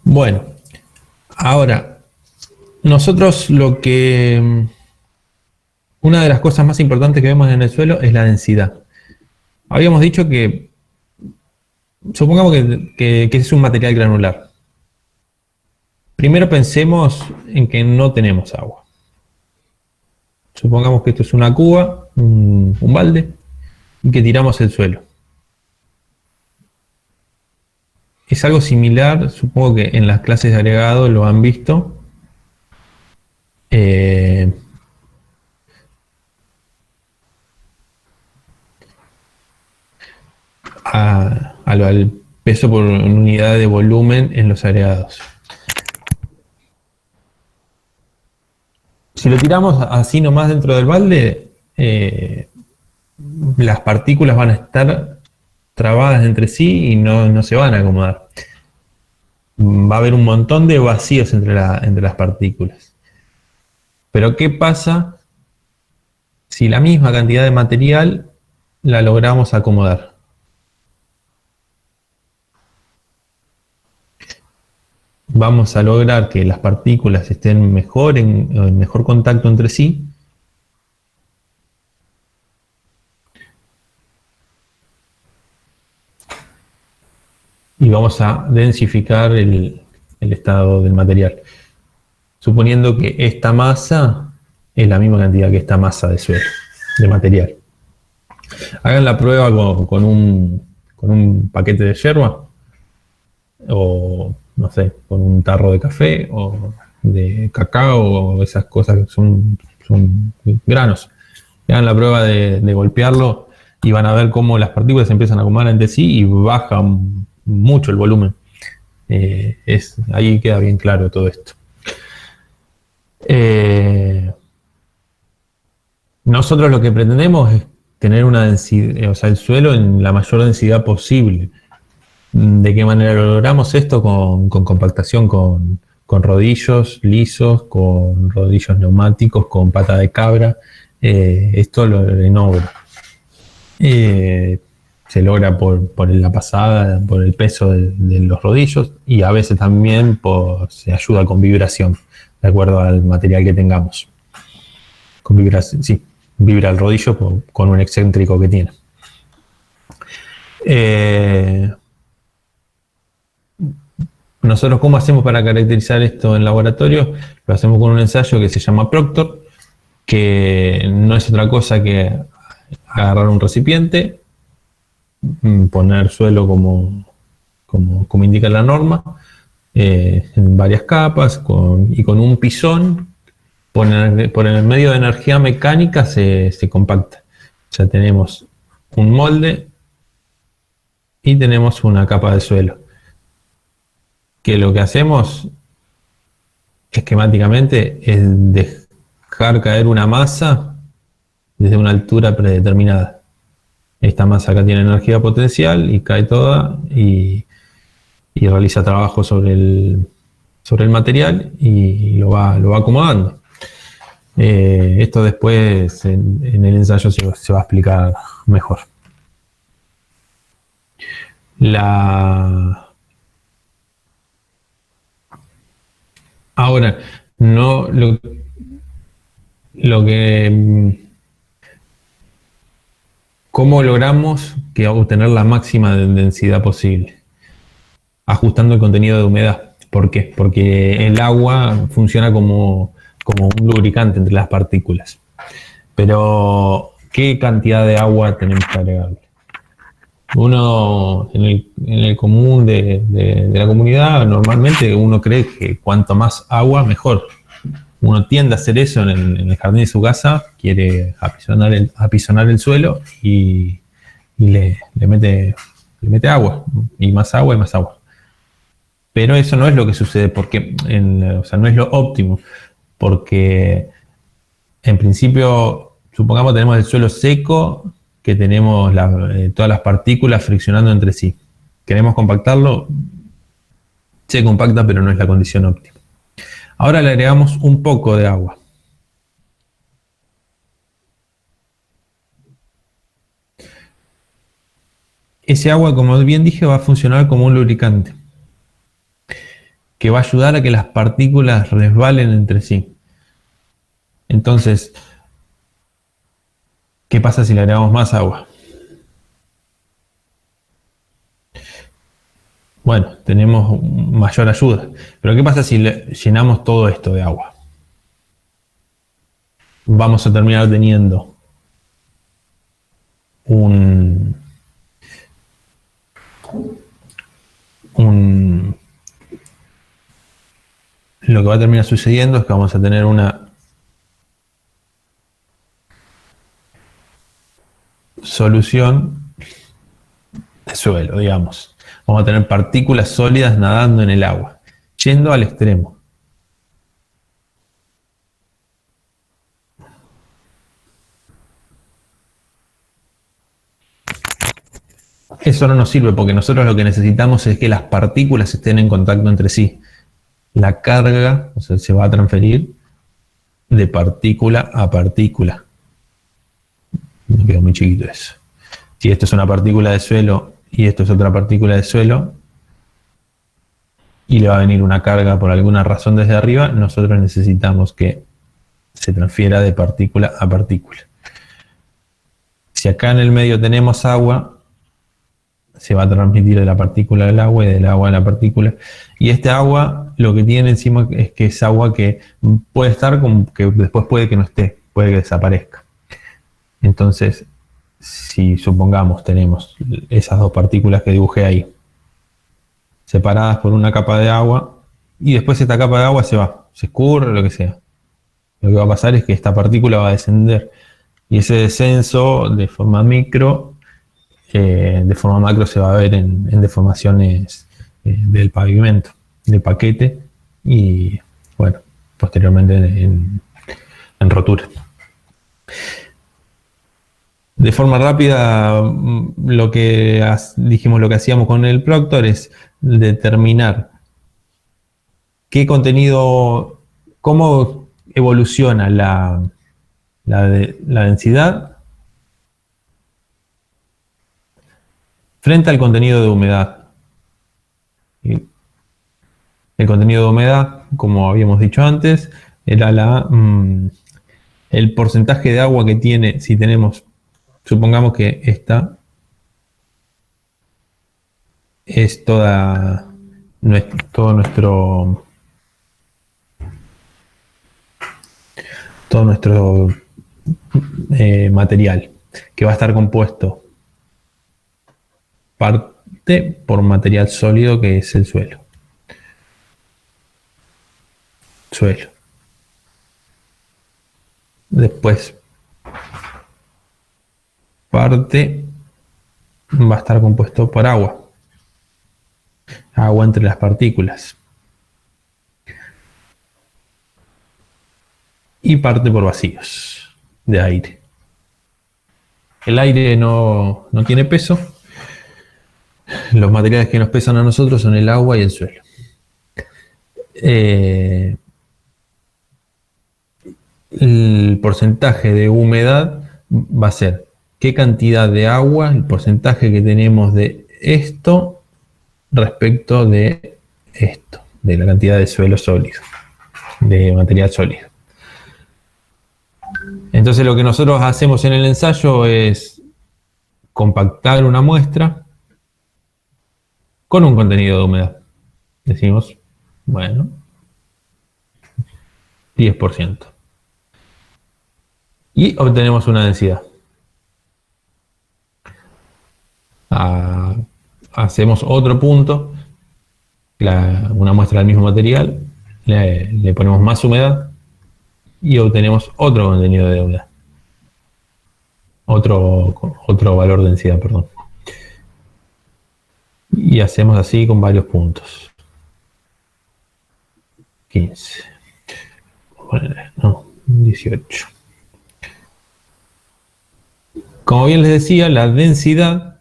Bueno, ahora, nosotros una de las cosas más importantes que vemos en el suelo es la densidad. Habíamos dicho que, supongamos que es un material granular. Primero pensemos en que no tenemos agua. Supongamos que esto es una cuba, un balde, y que tiramos el suelo. Es algo similar, supongo que en las clases de agregado lo han visto. Al peso por unidad de volumen en los agregados. Si lo tiramos así nomás dentro del balde, las partículas van a estar trabadas entre sí y no se van a acomodar. Va a haber un montón de vacíos entre las partículas. Pero ¿qué pasa si la misma cantidad de material la logramos acomodar? Vamos a lograr que las partículas estén en mejor contacto entre sí. Y vamos a densificar el estado del material. Suponiendo que esta masa es la misma cantidad que esta masa de suelo, de material. Hagan la prueba con un paquete de yerba, o no sé, con un tarro de café, o de cacao, o esas cosas que son granos. Hagan la prueba de golpearlo y van a ver cómo las partículas se empiezan a acomodar entre sí y bajan mucho el volumen. Ahí queda bien claro todo esto. Nosotros lo que pretendemos es tener una densidad, o sea, el suelo en la mayor densidad posible. ¿De qué manera lo logramos esto? Con compactación, con rodillos lisos, con rodillos neumáticos, con pata de cabra. Esto en obra. Se logra por la pasada, por el peso de los rodillos, y a veces también se ayuda con vibración, de acuerdo al material que tengamos. Con vibración, sí, vibra el rodillo con un excéntrico que tiene. Nosotros, ¿cómo hacemos para caracterizar esto en laboratorio? Lo hacemos con un ensayo que se llama Proctor, que no es otra cosa que agarrar un recipiente, poner suelo como indica la norma, en varias capas, y con un pisón, por el medio de energía mecánica se compacta. O sea, tenemos un molde y tenemos una capa de suelo. Que lo que hacemos esquemáticamente es dejar caer una masa desde una altura predeterminada. Esta masa acá tiene energía potencial y cae toda y realiza trabajo sobre el material y lo va acomodando. Esto después en el ensayo se va a explicar mejor. Ahora, no lo que ¿cómo logramos obtener la máxima densidad posible? Ajustando el contenido de humedad. ¿Por qué? Porque el agua funciona como un lubricante entre las partículas. Pero, ¿qué cantidad de agua tenemos que agregarle? Uno, en el común de la comunidad, normalmente uno cree que cuanto más agua, mejor. Uno tiende a hacer eso en el jardín de su casa, quiere apisonar el suelo y le mete agua, y más agua y más agua. Pero eso no es lo que sucede, porque o sea, no es lo óptimo, porque en principio, supongamos tenemos el suelo seco, que tenemos todas las partículas friccionando entre sí. Queremos compactarlo, se compacta, pero no es la condición óptima. Ahora le agregamos un poco de agua. Ese agua, como bien dije, va a funcionar como un lubricante, que va a ayudar a que las partículas resbalen entre sí. Entonces, ¿qué pasa si le agregamos más agua? Bueno, tenemos mayor ayuda. Pero ¿qué pasa si llenamos todo esto de agua? Vamos a terminar teniendo lo que va a terminar sucediendo es que vamos a tener una solución de suelo, digamos. Vamos a tener partículas sólidas nadando en el agua, yendo al extremo. Eso no nos sirve porque nosotros lo que necesitamos es que las partículas estén en contacto entre sí. La carga, o sea, se va a transferir de partícula a partícula. Me quedó muy chiquito eso. Si esto es una partícula de suelo y esto es otra partícula de suelo, y le va a venir una carga por alguna razón desde arriba, nosotros necesitamos que se transfiera de partícula a partícula. Si acá en el medio tenemos agua, se va a transmitir de la partícula al agua y del agua a la partícula. Y este agua lo que tiene encima es que es agua que puede estar, como que después puede que no esté, puede que desaparezca. Entonces, si supongamos tenemos esas dos partículas que dibujé ahí, separadas por una capa de agua, y después esta capa de agua se va, se escurre, lo que sea. Lo que va a pasar es que esta partícula va a descender, y ese descenso de forma micro, de forma macro se va a ver en deformaciones del pavimento, del paquete, y bueno, posteriormente en rotura. De forma rápida, lo que hacíamos con el Proctor es determinar qué contenido, cómo evoluciona la densidad frente al contenido de humedad. El contenido de humedad, como habíamos dicho antes, era el porcentaje de agua que tiene, si tenemos, supongamos que esta es todo nuestro material, que va a estar compuesto parte por material sólido, que es el suelo. Después, parte va a estar compuesto por agua entre las partículas. y parte por vacíos de aire. El aire no tiene peso. Los materiales que nos pesan a nosotros son el agua y el suelo. El porcentaje de humedad va a ser qué cantidad de agua, el porcentaje que tenemos de esto respecto de esto, de la cantidad de suelo sólido, de material sólido. Entonces lo que nosotros hacemos en el ensayo es compactar una muestra con un contenido de humedad. Decimos, bueno, 10%. Y obtenemos una densidad. Hacemos otro punto, una muestra del mismo material, le ponemos más humedad y obtenemos otro contenido de humedad. Otro valor de densidad, perdón. Y hacemos así con varios puntos. 15. No, 18. Como bien les decía, la densidad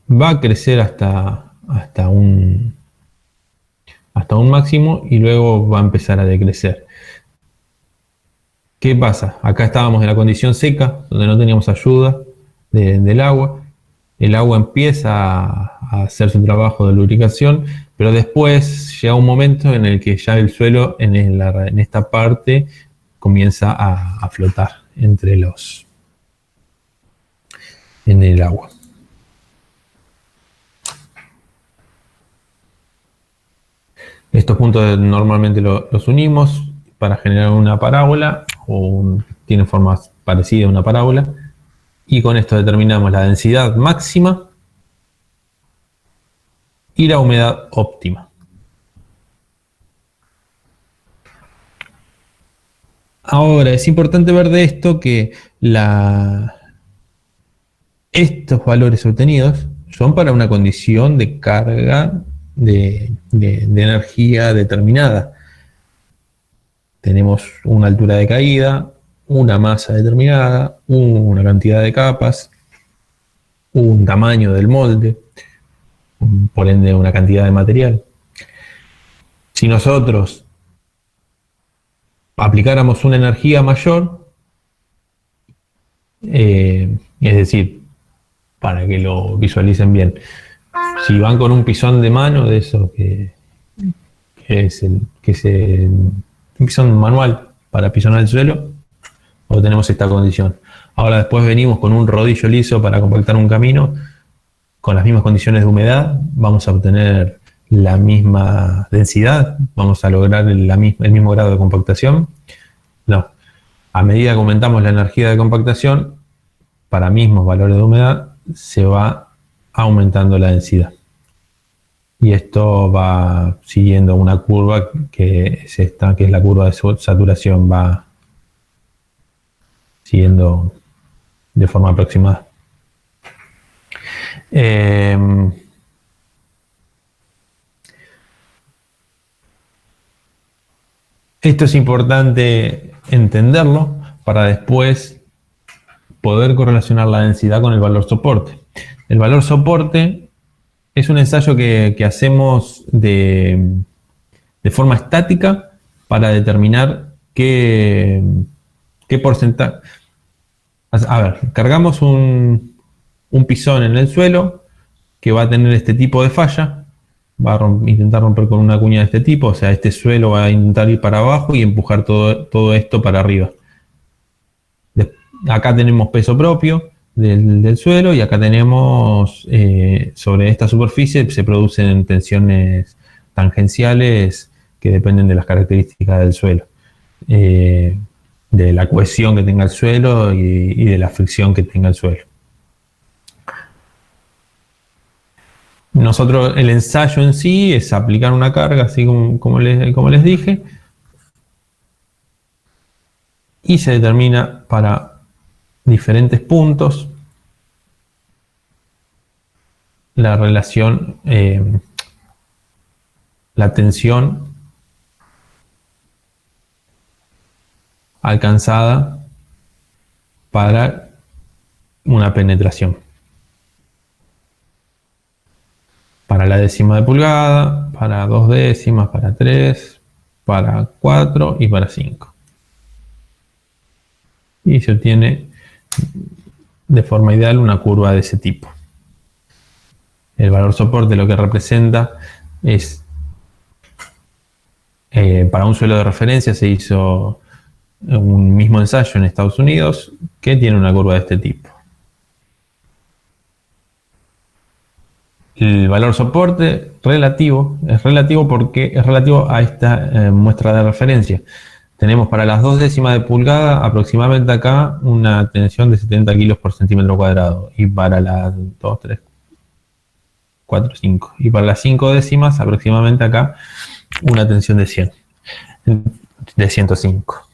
va a crecer hasta un máximo y luego va a empezar a decrecer. ¿Qué pasa? Acá estábamos en la condición seca, donde no teníamos ayuda del agua. El agua empieza a hacer su trabajo de lubricación, pero después llega un momento en el que ya el suelo en esta parte comienza a flotar en el agua. Estos puntos normalmente los unimos para generar una parábola tienen formas parecidas a una parábola, y con esto determinamos la densidad máxima y la humedad óptima. Ahora es importante ver de esto que estos valores obtenidos son para una condición de carga de energía determinada. Tenemos una altura de caída, una masa determinada, una cantidad de capas, un tamaño del molde, por ende una cantidad de material. Si nosotros aplicáramos una energía mayor, es decir, para que lo visualicen bien, si van con un pisón de mano de eso que es un pisón manual para pisonar el suelo, obtenemos esta condición. Ahora después venimos con un rodillo liso para compactar un camino, con las mismas condiciones de humedad, vamos a obtener la misma densidad, vamos a lograr el mismo grado de compactación. No, a medida que aumentamos la energía de compactación, para mismos valores de humedad, se va aumentando la densidad. Y esto va siguiendo una curva que es la curva de saturación, va siguiendo de forma aproximada. Esto es importante entenderlo para después poder correlacionar la densidad con el valor soporte. El valor soporte es un ensayo que hacemos de forma estática para determinar qué porcentaje. A ver, cargamos un pisón en el suelo que va a tener este tipo de falla, va a intentar romper con una cuña de este tipo, o sea, este suelo va a intentar ir para abajo y empujar todo esto para arriba. Acá tenemos peso propio del suelo y acá tenemos, sobre esta superficie se producen tensiones tangenciales que dependen de las características del suelo, de la cohesión que tenga el suelo y de la fricción que tenga el suelo. Nosotros, el ensayo en sí es aplicar una carga, así como les dije, y se determina para diferentes puntos la relación, la tensión alcanzada para una penetración. Para la décima de pulgada, para 2 décimas, para 3, para 4 y para 5. Y se obtiene de forma ideal una curva de ese tipo. El valor soporte lo que representa es, para un suelo de referencia se hizo un mismo ensayo en Estados Unidos que tiene una curva de este tipo. El valor soporte relativo es relativo porque es relativo a esta muestra de referencia. Tenemos para las 2 décimas de pulgada aproximadamente acá una tensión de 70 kilos por centímetro cuadrado. Y para las 2, 3, 4, 5. Y para las 5 décimas aproximadamente acá una tensión de 100. De 105.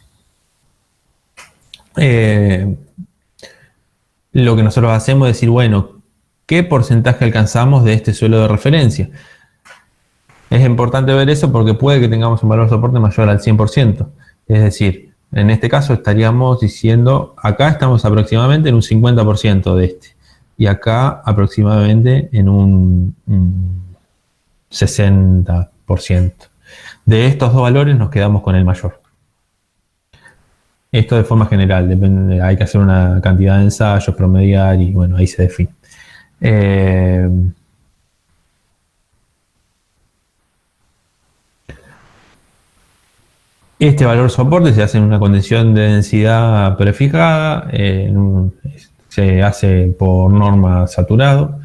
Lo que nosotros hacemos es decir, bueno, ¿qué porcentaje alcanzamos de este suelo de referencia? Es importante ver eso porque puede que tengamos un valor soporte mayor al 100%. Es decir, en este caso estaríamos diciendo, acá estamos aproximadamente en un 50% de este. Y acá aproximadamente en un 60%. De estos dos valores nos quedamos con el mayor. Esto de forma general, depende, hay que hacer una cantidad de ensayos, promediar y bueno, ahí se define. Este valor soporte se hace en una condición de densidad prefijada, se hace por norma saturado.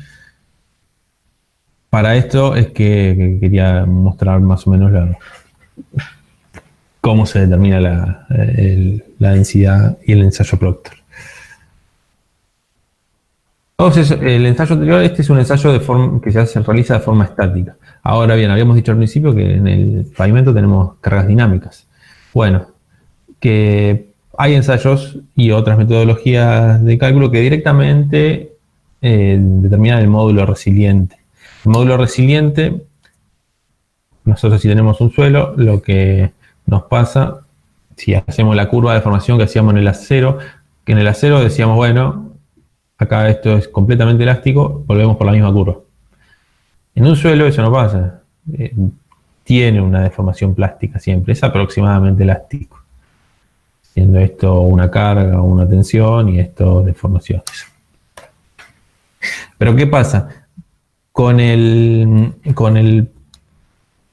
Para esto es que quería mostrar más o menos cómo se determina la densidad y el ensayo Proctor. Entonces, el ensayo anterior, este es un ensayo que se realiza de forma estática. Ahora bien, habíamos dicho al principio que en el pavimento tenemos cargas dinámicas. Bueno, que hay ensayos y otras metodologías de cálculo que directamente determinan el módulo resiliente. El módulo resiliente, nosotros si tenemos un suelo, lo que nos pasa, si hacemos la curva de deformación que hacíamos en el acero, que en el acero decíamos, bueno, acá esto es completamente elástico, volvemos por la misma curva. En un suelo eso no pasa. Tiene una deformación plástica siempre, es aproximadamente elástico. Siendo esto una carga o una tensión y esto deformaciones. Pero ¿qué pasa?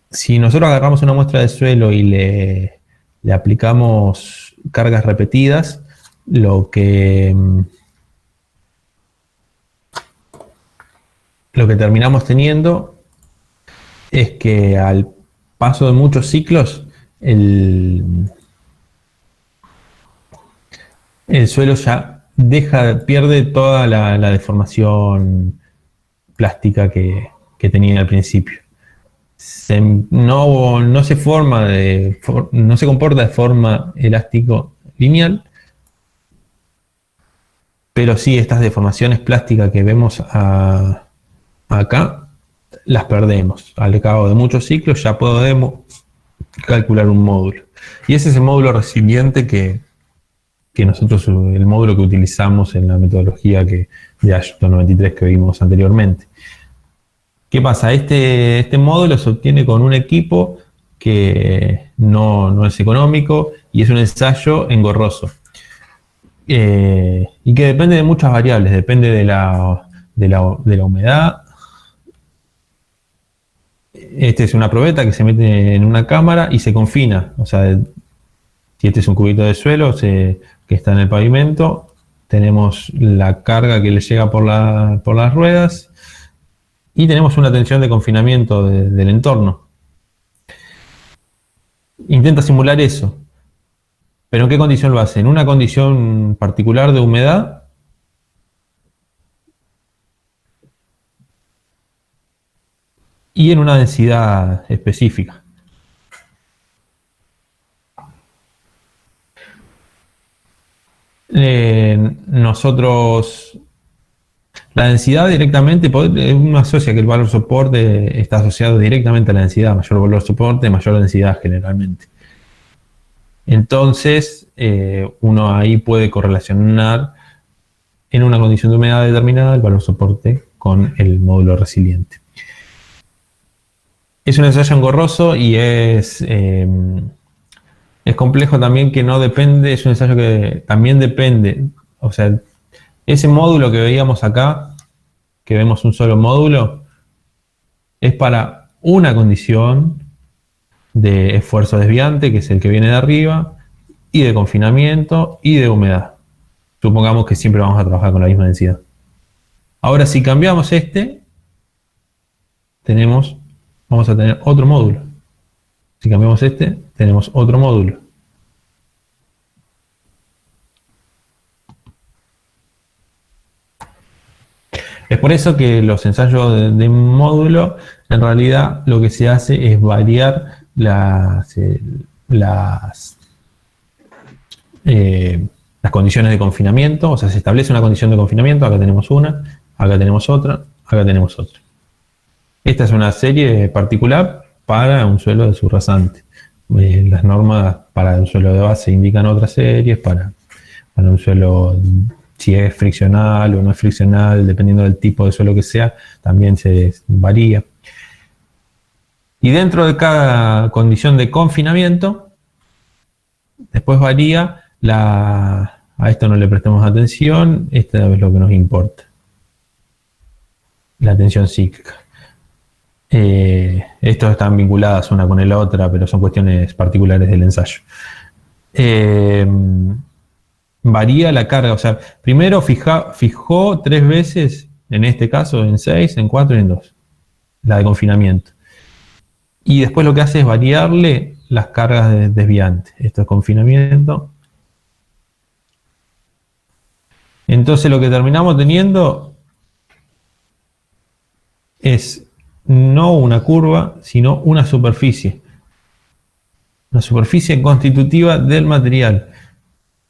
Si nosotros agarramos una muestra de suelo y le aplicamos cargas repetidas, lo que terminamos teniendo es que al paso de muchos ciclos el suelo ya pierde toda la deformación plástica que tenía al principio. No se comporta de forma elástico lineal, pero sí estas deformaciones plásticas que vemos acá las perdemos. Al cabo de muchos ciclos ya podemos calcular un módulo. Y ese es el módulo resiliente que nosotros, el módulo que utilizamos en la metodología de Ashton 93 que vimos anteriormente. ¿Qué pasa? Este módulo se obtiene con un equipo que no es económico y es un ensayo engorroso. Y que depende de muchas variables, depende de la humedad. Este es una probeta que se mete en una cámara y se confina. O sea, si este es un cubito de suelo que está en el pavimento, tenemos la carga que le llega por las ruedas y tenemos una tensión de confinamiento del entorno. Intenta simular eso. ¿Pero en qué condición lo hace? En una condición particular de humedad y en una densidad específica. Nosotros, la densidad directamente, uno asocia que el valor soporte está asociado directamente a la densidad, mayor valor soporte, mayor densidad generalmente. Entonces, uno ahí puede correlacionar en una condición de humedad determinada el valor soporte con el módulo resiliente. Es un ensayo engorroso y es complejo también, que no depende, es un ensayo que también depende, o sea, ese módulo que veíamos acá, que vemos un solo módulo, es para una condición de esfuerzo desviante, que es el que viene de arriba, y de confinamiento y de humedad. Supongamos que siempre vamos a trabajar con la misma densidad. Ahora, si cambiamos vamos a tener otro módulo. Si cambiamos tenemos otro módulo. Es por eso que los ensayos de módulo, en realidad lo que se hace es variar las condiciones de confinamiento. O sea, se establece una condición de confinamiento, acá tenemos una, acá tenemos otra, acá tenemos otra. Esta es una serie particular para un suelo de subrasante. Las normas para un suelo de base indican otras series, para un suelo, si es friccional o no es friccional, dependiendo del tipo de suelo que sea, también se varía. Y dentro de cada condición de confinamiento, después varía a esto no le prestemos atención, esto es lo que nos importa. La tensión cíclica. Estos están vinculadas una con la otra, pero son cuestiones particulares del ensayo. Varía la carga, o sea, primero fijó 3 veces, en este caso en 6, en 4 y en 2, la de confinamiento. Y después lo que hace es variarle las cargas desviantes. Esto es confinamiento. Entonces lo que terminamos teniendo es no una curva, sino una superficie. Una superficie constitutiva del material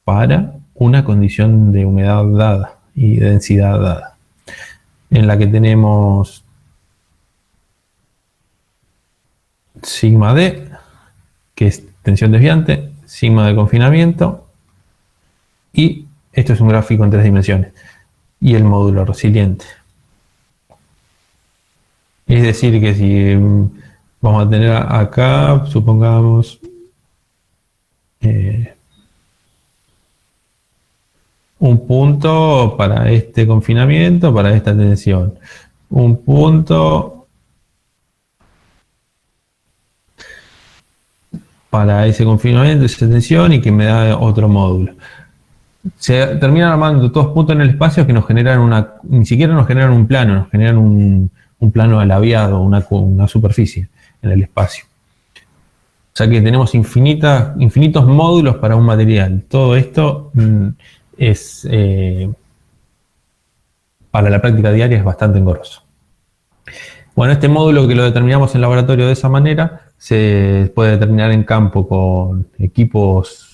para una condición de humedad dada y densidad dada, en la que tenemos sigma D, que es tensión desviante, sigma de confinamiento, y esto es un gráfico en 3 dimensiones, y el módulo resiliente. Es decir, que si vamos a tener acá, supongamos, un punto para este confinamiento, para esta tensión. Un punto para ese confinamiento, esa tensión, y que me da otro módulo. Se terminan armando todos puntos en el espacio que nos generan ni siquiera nos generan un plano, nos generan un plano alaviado, una superficie en el espacio. O sea que tenemos infinitos módulos para un material. Todo esto es para la práctica diaria es bastante engorroso. Bueno, este módulo que lo determinamos en laboratorio de esa manera se puede determinar en campo con equipos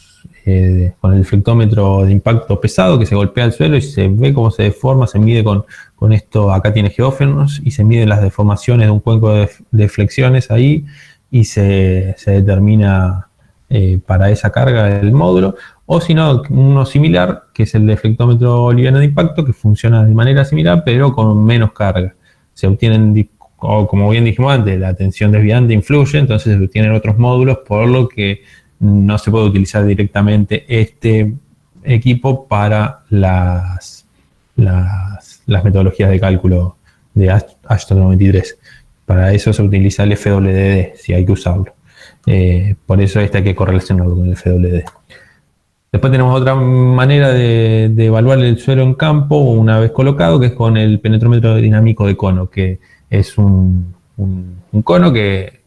con el deflectómetro de impacto pesado, que se golpea el suelo y se ve cómo se deforma, se mide con esto. Acá tiene geófrenos y se miden las deformaciones de un cuenco de flexiones ahí, y se determina para esa carga del módulo. O si no, uno similar, que es el deflectómetro liviano de impacto, que funciona de manera similar pero con menos carga. Se obtienen, como bien dijimos antes, la tensión desviante influye, entonces se obtienen otros módulos, por lo que no se puede utilizar directamente este equipo para las metodologías de cálculo de Ashton 93. Para eso se utiliza el FWD, si hay que usarlo. Por eso hay que correlacionarlo con el FWD. Después tenemos otra manera de evaluar el suelo en campo una vez colocado, que es con el penetrómetro dinámico de cono, que es un cono que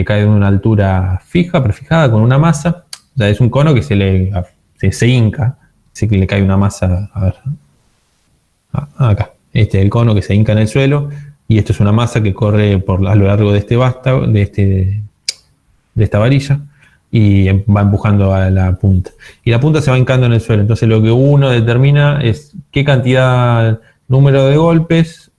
cae de una altura fija, prefijada, con una masa. O sea, es un cono que se hinca, así que le cae una masa, a ver, acá. Este es el cono que se hinca en el suelo, y esto es una masa que corre a lo largo de de esta varilla, y va empujando a la punta. Y la punta se va hincando en el suelo. Entonces lo que uno determina es qué cantidad, número de golpes,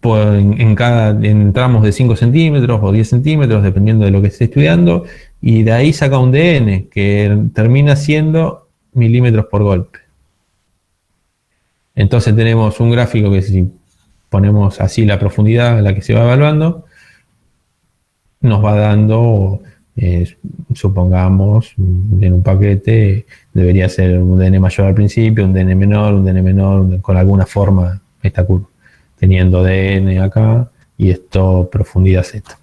en tramos de 5 centímetros o 10 centímetros, dependiendo de lo que esté estudiando, y de ahí saca un DN que termina siendo milímetros por golpe. Entonces tenemos un gráfico que, si ponemos así la profundidad a la que se va evaluando, nos va dando, supongamos, en un paquete debería ser un DN mayor al principio, un DN menor, con alguna forma esta curva, teniendo DN acá y esto profundidad Z.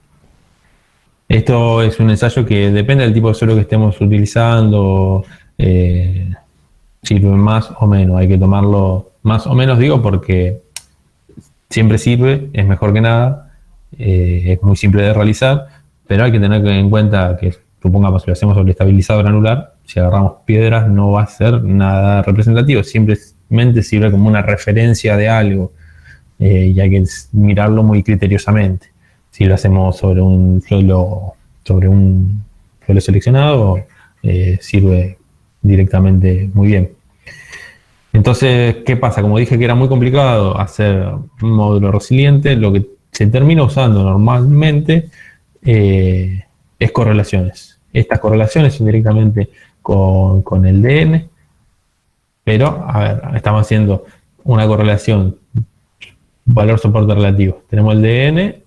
Esto es un ensayo que depende del tipo de suelo que estemos utilizando, sirve más o menos, hay que tomarlo más o menos, digo, porque siempre sirve, es mejor que nada, es muy simple de realizar, pero hay que tener en cuenta que, supongamos, si lo hacemos sobre estabilizador anular, si agarramos piedras no va a ser nada representativo, simplemente sirve como una referencia de algo, y hay que mirarlo muy criteriosamente. Si lo hacemos sobre un suelo seleccionado, sirve directamente muy bien. Entonces, ¿qué pasa? Como dije que era muy complicado hacer un módulo resiliente, lo que se termina usando normalmente es correlaciones. Estas correlaciones son directamente con el DN, pero, a ver, estamos haciendo una correlación valor soporte relativo. Tenemos el DN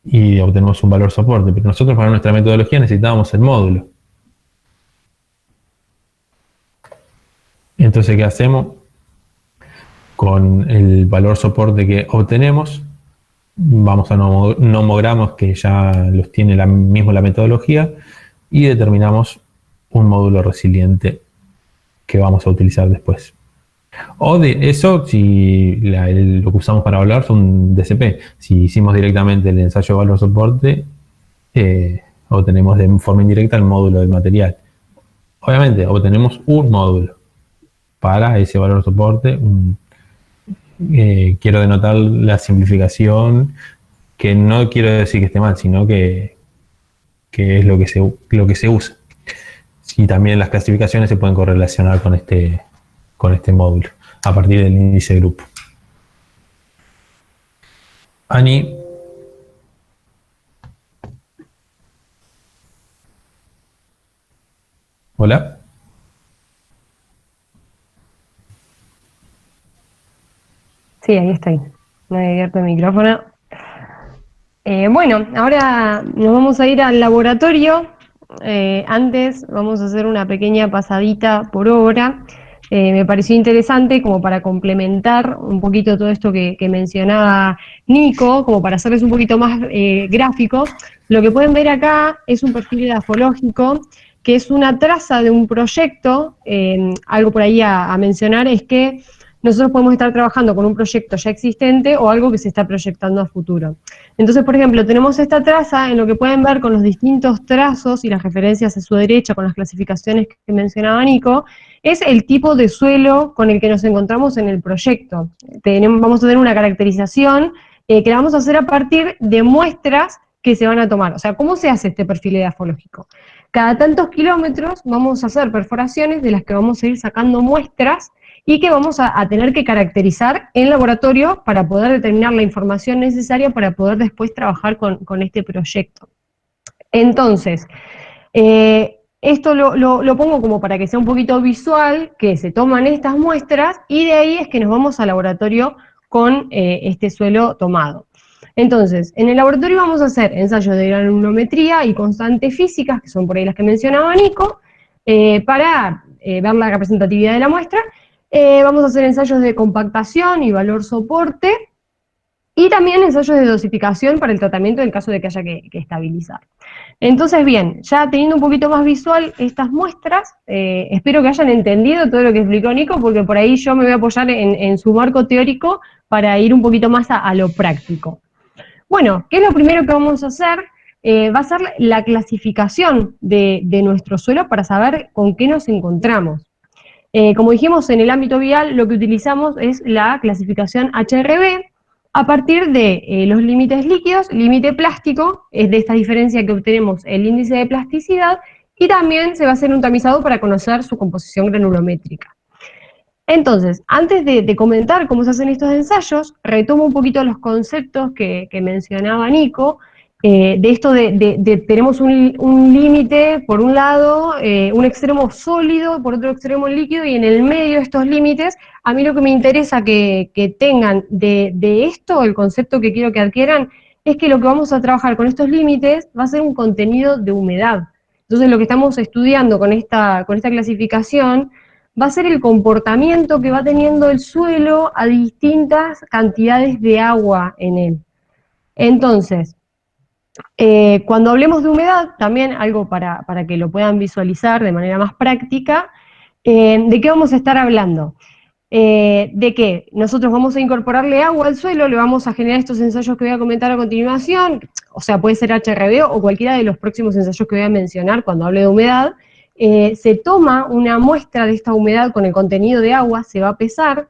y obtenemos un valor soporte, pero nosotros para nuestra metodología necesitábamos el módulo. Entonces, ¿qué hacemos? Con el valor soporte que obtenemos, vamos a nomogramos que ya los tiene la metodología y determinamos un módulo resiliente que vamos a utilizar después. O de eso, si lo que usamos para hablar son DCP. Si hicimos directamente el ensayo de valor soporte, obtenemos de forma indirecta el módulo del material. Obviamente, obtenemos un módulo para ese valor soporte. Quiero denotar la simplificación, que no quiero decir que esté mal, sino que es lo que se usa. Y también las clasificaciones se pueden correlacionar con este módulo a partir del índice de grupo. Ani. Hola. Sí, ahí estoy. No he abierto el micrófono. Bueno, ahora nos vamos a ir al laboratorio. Antes vamos a hacer una pequeña pasadita por obra. Me pareció interesante como para complementar un poquito todo esto que mencionaba Nico, como para hacerles un poquito más gráfico. Lo que pueden ver acá es un perfil grafológico, que es una traza de un proyecto. Algo por ahí a mencionar es que nosotros podemos estar trabajando con un proyecto ya existente o algo que se está proyectando a futuro. Entonces, por ejemplo, tenemos esta traza en lo que pueden ver con los distintos trazos y las referencias a su derecha con las clasificaciones que mencionaba Nico, es el tipo de suelo con el que nos encontramos en el proyecto. Vamos a tener una caracterización que la vamos a hacer a partir de muestras que se van a tomar. O sea, ¿cómo se hace este perfil edafológico? Cada tantos kilómetros vamos a hacer perforaciones de las que vamos a ir sacando muestras y que vamos a tener que caracterizar en laboratorio para poder determinar la información necesaria para poder después trabajar con este proyecto. Entonces, esto lo pongo como para que sea un poquito visual, que se toman estas muestras y de ahí es que nos vamos al laboratorio con este suelo tomado. Entonces, en el laboratorio vamos a hacer ensayos de granulometría y constantes físicas, que son por ahí las que mencionaba Nico, para ver la representatividad de la muestra. Vamos a hacer ensayos de compactación y valor soporte, y también ensayos de dosificación para el tratamiento en caso de que haya que estabilizar. Entonces, bien, ya teniendo un poquito más visual estas muestras, espero que hayan entendido todo lo que explicó Nico, porque por ahí yo me voy a apoyar en su marco teórico para ir un poquito más a lo práctico. Bueno, ¿qué es lo primero que vamos a hacer? Va a ser la clasificación de nuestro suelo para saber con qué nos encontramos. Como dijimos, en el ámbito vial lo que utilizamos es la clasificación HRB a partir de los límites líquidos, límite plástico, es de esta diferencia que obtenemos el índice de plasticidad, y también se va a hacer un tamizado para conocer su composición granulométrica. Entonces, antes de comentar cómo se hacen estos ensayos, retomo un poquito los conceptos que mencionaba Nico, de esto tenemos un límite, por un lado, un extremo sólido, por otro extremo líquido, y en el medio de estos límites, a mí lo que me interesa que tengan de esto, el concepto que quiero que adquieran, es que lo que vamos a trabajar con estos límites va a ser un contenido de humedad. Entonces, lo que estamos estudiando con esta clasificación va a ser el comportamiento que va teniendo el suelo a distintas cantidades de agua en él. Entonces, cuando hablemos de humedad, también algo para que lo puedan visualizar de manera más práctica, ¿de qué vamos a estar hablando? De que nosotros vamos a incorporarle agua al suelo, le vamos a generar estos ensayos que voy a comentar a continuación, o sea, puede ser HRBO o cualquiera de los próximos ensayos que voy a mencionar cuando hable de humedad. Se toma una muestra de esta humedad con el contenido de agua, se va a pesar,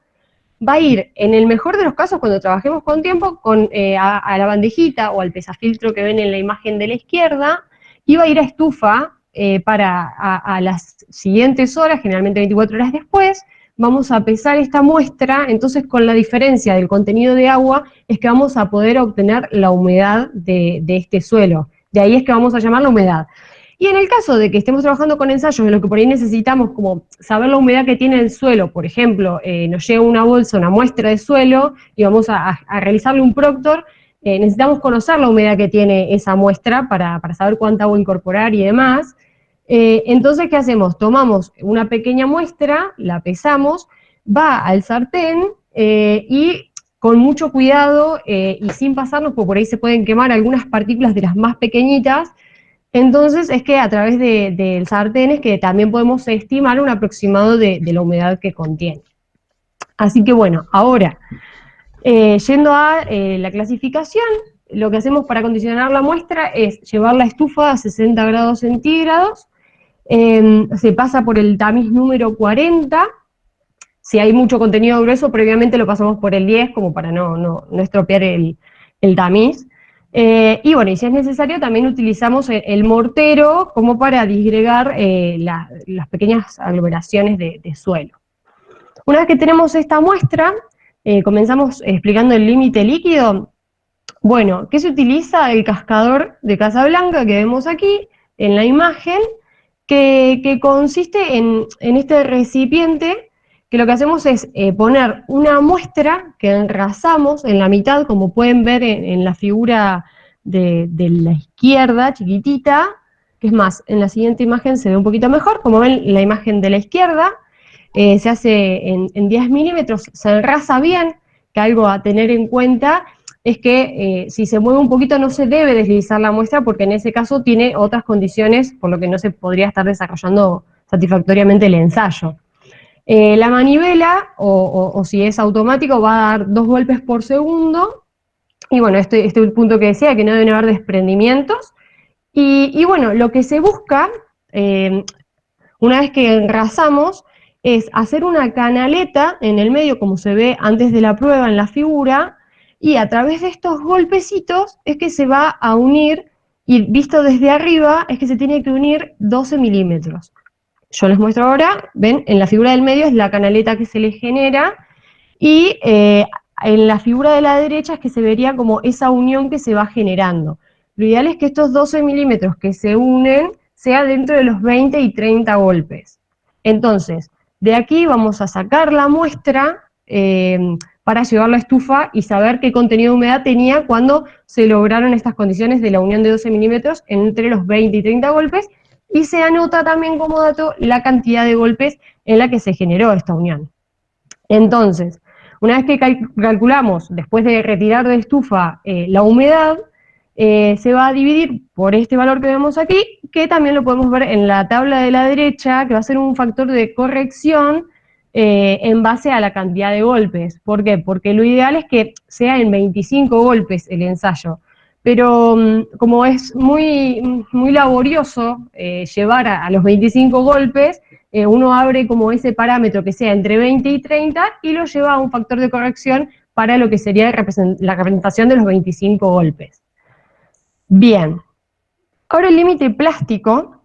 va a ir, en el mejor de los casos, cuando trabajemos con tiempo, a la bandejita o al pesafiltro que ven en la imagen de la izquierda, y va a ir a estufa a las siguientes horas, generalmente 24 horas después, vamos a pesar esta muestra, entonces con la diferencia del contenido de agua es que vamos a poder obtener la humedad de este suelo. De ahí es que vamos a llamar la humedad. Y en el caso de que estemos trabajando con ensayos en lo que por ahí necesitamos como saber la humedad que tiene el suelo, por ejemplo, nos llega una bolsa, una muestra de suelo y vamos a realizarle un proctor, necesitamos conocer la humedad que tiene esa muestra para saber cuánta agua incorporar y demás. Entonces, ¿qué hacemos? Tomamos una pequeña muestra, la pesamos, va al sartén y con mucho cuidado y sin pasarnos, porque por ahí se pueden quemar algunas partículas de las más pequeñitas. Entonces es que a través del sartén es que también podemos estimar un aproximado de la humedad que contiene. Así que bueno, ahora, yendo a la clasificación, lo que hacemos para condicionar la muestra es llevar la estufa a 60 grados centígrados, se pasa por el tamiz número 40, si hay mucho contenido grueso, previamente lo pasamos por el 10, como para no estropear el tamiz. Y bueno, y si es necesario, también utilizamos el mortero como para disgregar las pequeñas aglomeraciones de suelo. Una vez que tenemos esta muestra, comenzamos explicando el límite líquido. Bueno, ¿qué se utiliza? El cascador de Casablanca que vemos aquí en la imagen, que consiste en este recipiente que lo que hacemos es poner una muestra que enrasamos en la mitad, como pueden ver en la figura de la izquierda, chiquitita, que es más, en la siguiente imagen se ve un poquito mejor, como ven la imagen de la izquierda, se hace en 10 milímetros, se enrasa bien, que algo a tener en cuenta es que si se mueve un poquito no se debe deslizar la muestra porque en ese caso tiene otras condiciones por lo que no se podría estar desarrollando satisfactoriamente el ensayo. La manivela, o si es automático, va a dar 2 golpes por segundo, y bueno, este es el punto que decía, que no deben haber desprendimientos, y bueno, lo que se busca, una vez que enrasamos, es hacer una canaleta en el medio, como se ve antes de la prueba en la figura, y a través de estos golpecitos es que se va a unir, y visto desde arriba, es que se tiene que unir 12 milímetros. Yo les muestro ahora, ven, en la figura del medio es la canaleta que se le genera, y en la figura de la derecha es que se vería como esa unión que se va generando. Lo ideal es que estos 12 milímetros que se unen sea dentro de los 20 y 30 golpes. Entonces, de aquí vamos a sacar la muestra para llevar la estufa y saber qué contenido de humedad tenía cuando se lograron estas condiciones de la unión de 12 milímetros entre los 20 y 30 golpes, y se anota también como dato la cantidad de golpes en la que se generó esta unión. Entonces, una vez que calculamos, después de retirar de estufa la humedad, se va a dividir por este valor que vemos aquí, que también lo podemos ver en la tabla de la derecha, que va a ser un factor de corrección en base a la cantidad de golpes. ¿Por qué? Porque lo ideal es que sea en 25 golpes el ensayo, pero como es muy laborioso llevar a los 25 golpes, uno abre como ese parámetro que sea entre 20 y 30 y lo lleva a un factor de corrección para lo que sería la representación de los 25 golpes. Bien, ahora el límite plástico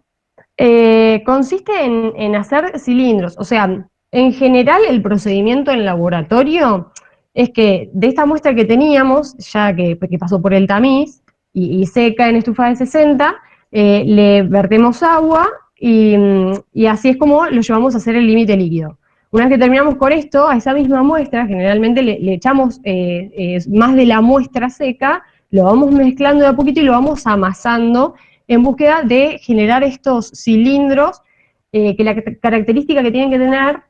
consiste en hacer cilindros, o sea, en general el procedimiento en laboratorio es que de esta muestra que teníamos, ya que pasó por el tamiz y seca en estufa de 60, le vertemos agua y así es como lo llevamos a hacer el límite líquido. Una vez que terminamos con esto, a esa misma muestra, generalmente le echamos más de la muestra seca, lo vamos mezclando de a poquito y lo vamos amasando en búsqueda de generar estos cilindros, que la característica que tienen que tener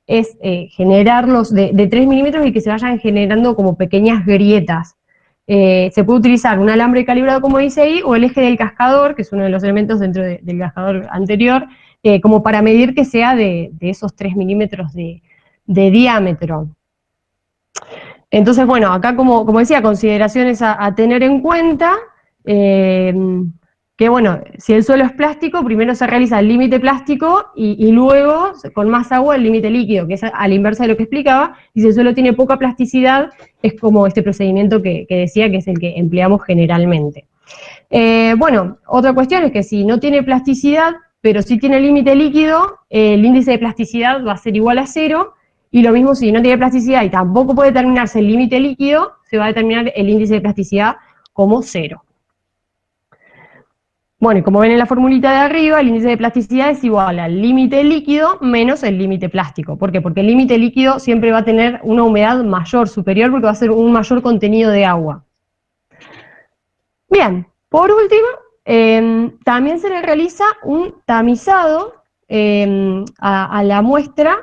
es generarlos de 3 milímetros y que se vayan generando como pequeñas grietas. Se puede utilizar un alambre calibrado, como dice ahí, o el eje del cascador, que es uno de los elementos dentro del cascador anterior, como para medir que sea de esos 3 milímetros de diámetro. Entonces, bueno, acá como decía, consideraciones a tener en cuenta, que bueno, si el suelo es plástico, primero se realiza el límite plástico y luego, con más agua, el límite líquido, que es a la inversa de lo que explicaba, y si el suelo tiene poca plasticidad, es como este procedimiento que decía, que es el que empleamos generalmente. Bueno, otra cuestión es que si no tiene plasticidad, pero sí tiene límite líquido, el índice de plasticidad va a ser igual a 0, y lo mismo si no tiene plasticidad y tampoco puede determinarse el límite líquido, se va a determinar el índice de plasticidad como 0. Bueno, y como ven en la formulita de arriba, el índice de plasticidad es igual al límite líquido menos el límite plástico. ¿Por qué? Porque el límite líquido siempre va a tener una humedad mayor, superior, porque va a ser un mayor contenido de agua. Bien, por último, también se le realiza un tamizado a la muestra.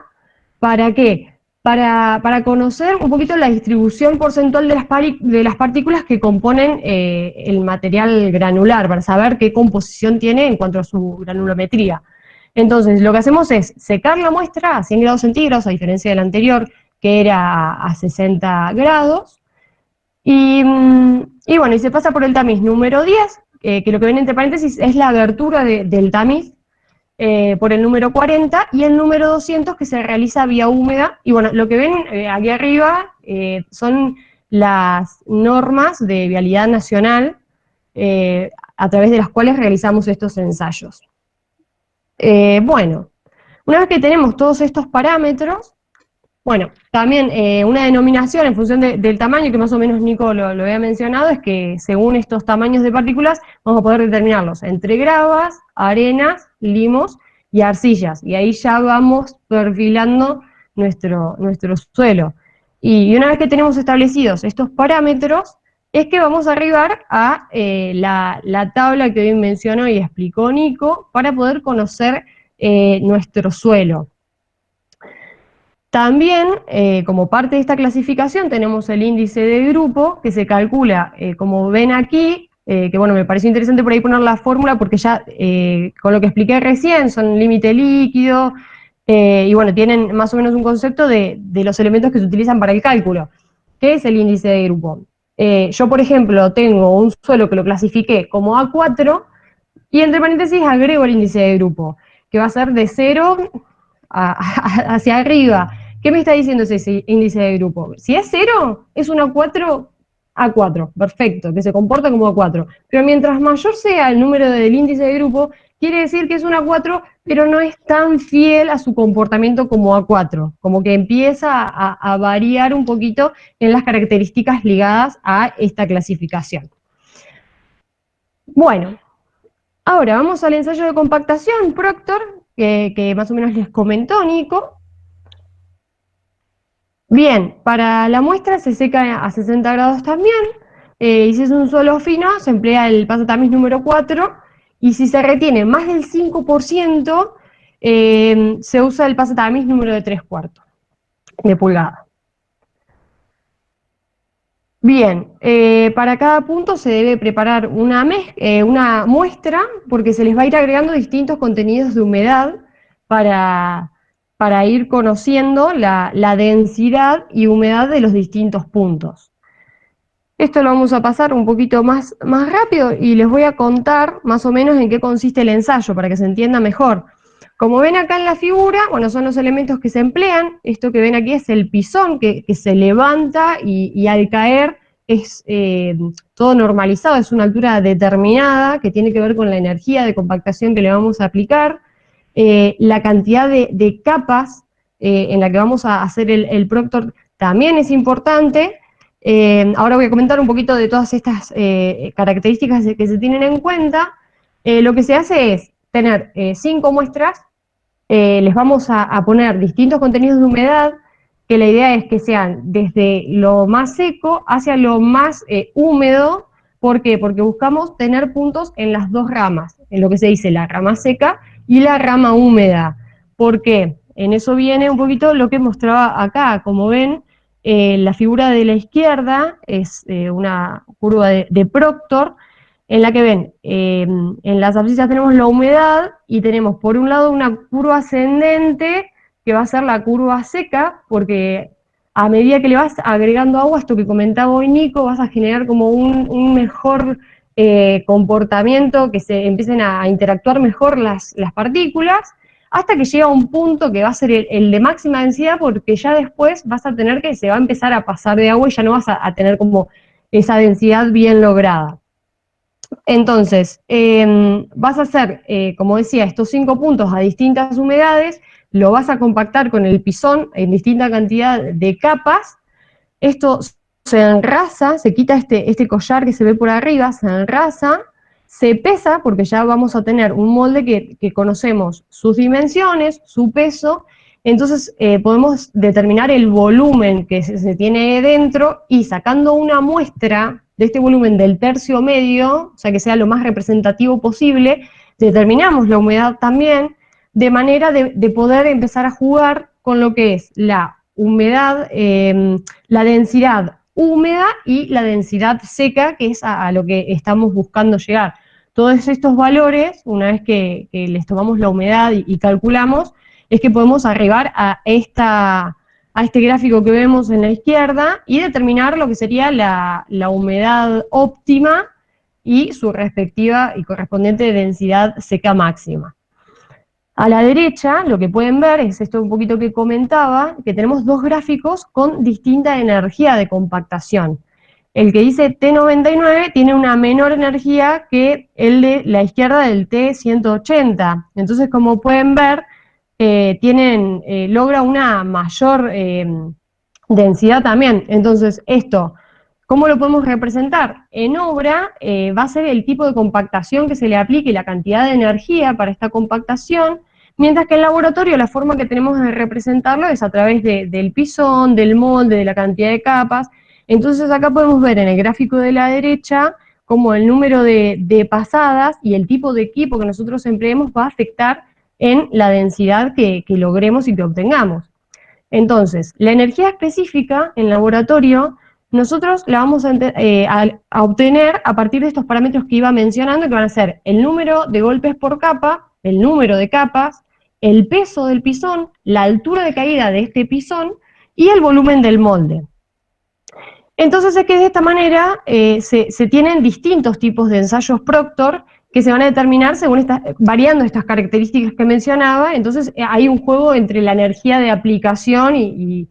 ¿Para qué? Para conocer un poquito la distribución porcentual de las partículas que componen el material granular, para saber qué composición tiene en cuanto a su granulometría. Entonces, lo que hacemos es secar la muestra a 100 grados centígrados, a diferencia del anterior, que era a 60 grados, y bueno, y se pasa por el tamiz número 10, que lo que ven entre paréntesis es la abertura del tamiz, por el número 40, y el número 200, que se realiza vía húmeda. Y bueno, lo que ven aquí arriba son las normas de vialidad nacional, a través de las cuales realizamos estos ensayos. Bueno, una vez que tenemos todos estos parámetros, bueno, también una denominación en función del tamaño, que más o menos Nico lo había mencionado, es que según estos tamaños de partículas vamos a poder determinarlos entre gravas, arenas, limos y arcillas, y ahí ya vamos perfilando nuestro suelo. Y una vez que tenemos establecidos estos parámetros, es que vamos a arribar a la tabla que hoy mencionó y explicó Nico, para poder conocer nuestro suelo. También, como parte de esta clasificación, tenemos el índice de grupo, que se calcula, como ven aquí, que bueno, me pareció interesante por ahí poner la fórmula, porque ya con lo que expliqué recién, son límite líquido, y bueno, tienen más o menos un concepto de los elementos que se utilizan para el cálculo. ¿Qué es el índice de grupo? Yo, por ejemplo, tengo un suelo que lo clasifiqué como A4, y entre paréntesis agrego el índice de grupo, que va a ser de 0 hacia arriba. ¿Qué me está diciendo ese índice de grupo? Si es 0, es un A4, A4, perfecto, que se comporta como A4. Pero mientras mayor sea el número del índice de grupo, quiere decir que es un A4, pero no es tan fiel a su comportamiento como A4, como que empieza a variar un poquito en las características ligadas a esta clasificación. Bueno, ahora vamos al ensayo de compactación, Proctor, que más o menos les comentó Nico. Bien, para la muestra se seca a 60 grados también, y si es un suelo fino, se emplea el pasatamiz número 4, y si se retiene más del 5%, se usa el pasatamiz número de 3/4 de pulgada. Bien, para cada punto se debe preparar una muestra, porque se les va a ir agregando distintos contenidos de humedad para ir conociendo la densidad y humedad de los distintos puntos. Esto lo vamos a pasar un poquito más rápido y les voy a contar más o menos en qué consiste el ensayo, para que se entienda mejor. Como ven acá en la figura, bueno, son los elementos que se emplean. Esto que ven aquí es el pisón que se levanta y al caer es todo normalizado, es una altura determinada que tiene que ver con la energía de compactación que le vamos a aplicar. La cantidad de capas en la que vamos a hacer el Proctor también es importante. Ahora voy a comentar un poquito de todas estas características que se tienen en cuenta. Lo que se hace es tener 5 muestras, les vamos a poner distintos contenidos de humedad, que la idea es que sean desde lo más seco hacia lo más húmedo. ¿Por qué? Porque buscamos tener puntos en las 2 ramas, en lo que se dice la rama seca y la rama húmeda. ¿Por qué? En eso viene un poquito lo que mostraba acá. Como ven, la figura de la izquierda es una curva de Proctor, en la que ven, en las abscisas tenemos la humedad y tenemos por un lado una curva ascendente que va a ser la curva seca, porque a medida que le vas agregando agua, esto que comentaba hoy Nico, vas a generar como un mejor comportamiento, que se empiecen a interactuar mejor las partículas, hasta que llega a un punto que va a ser el de máxima densidad, porque ya después vas a tener que se va a empezar a pasar de agua y ya no vas a tener como esa densidad bien lograda. Entonces, vas a hacer, como decía, estos 5 puntos a distintas humedades, lo vas a compactar con el pisón en distinta cantidad de capas. Esto se enrasa, se quita este collar que se ve por arriba, se enrasa, se pesa, porque ya vamos a tener un molde que conocemos sus dimensiones, su peso, entonces podemos determinar el volumen que se tiene dentro, y sacando una muestra de este volumen del tercio medio, o sea que sea lo más representativo posible, determinamos la humedad también, de manera de poder empezar a jugar con lo que es la humedad, la densidad húmeda y la densidad seca, que es a lo que estamos buscando llegar. Todos estos valores, una vez que les tomamos la humedad y calculamos, es que podemos arribar a este gráfico que vemos en la izquierda y determinar lo que sería la humedad óptima y su respectiva y correspondiente densidad seca máxima. A la derecha, lo que pueden ver es esto un poquito que comentaba, que tenemos 2 gráficos con distinta energía de compactación. El que dice T99 tiene una menor energía que el de la izquierda del T180. Entonces, como pueden ver, logra una mayor densidad también. Entonces, esto, ¿cómo lo podemos representar? En obra va a ser el tipo de compactación que se le aplique y la cantidad de energía para esta compactación, mientras que en laboratorio la forma que tenemos de representarlo es a través del pisón, del molde, de la cantidad de capas. Entonces acá podemos ver en el gráfico de la derecha cómo el número de pasadas y el tipo de equipo que nosotros empleemos va a afectar en la densidad que logremos y que obtengamos. Entonces, la energía específica en laboratorio, nosotros la vamos a obtener a partir de estos parámetros que iba mencionando, que van a ser el número de golpes por capa, el número de capas, el peso del pisón, la altura de caída de este pisón y el volumen del molde. Entonces es que de esta manera se tienen distintos tipos de ensayos Proctor que se van a determinar según variando estas características que mencionaba. Entonces hay un juego entre la energía de aplicación y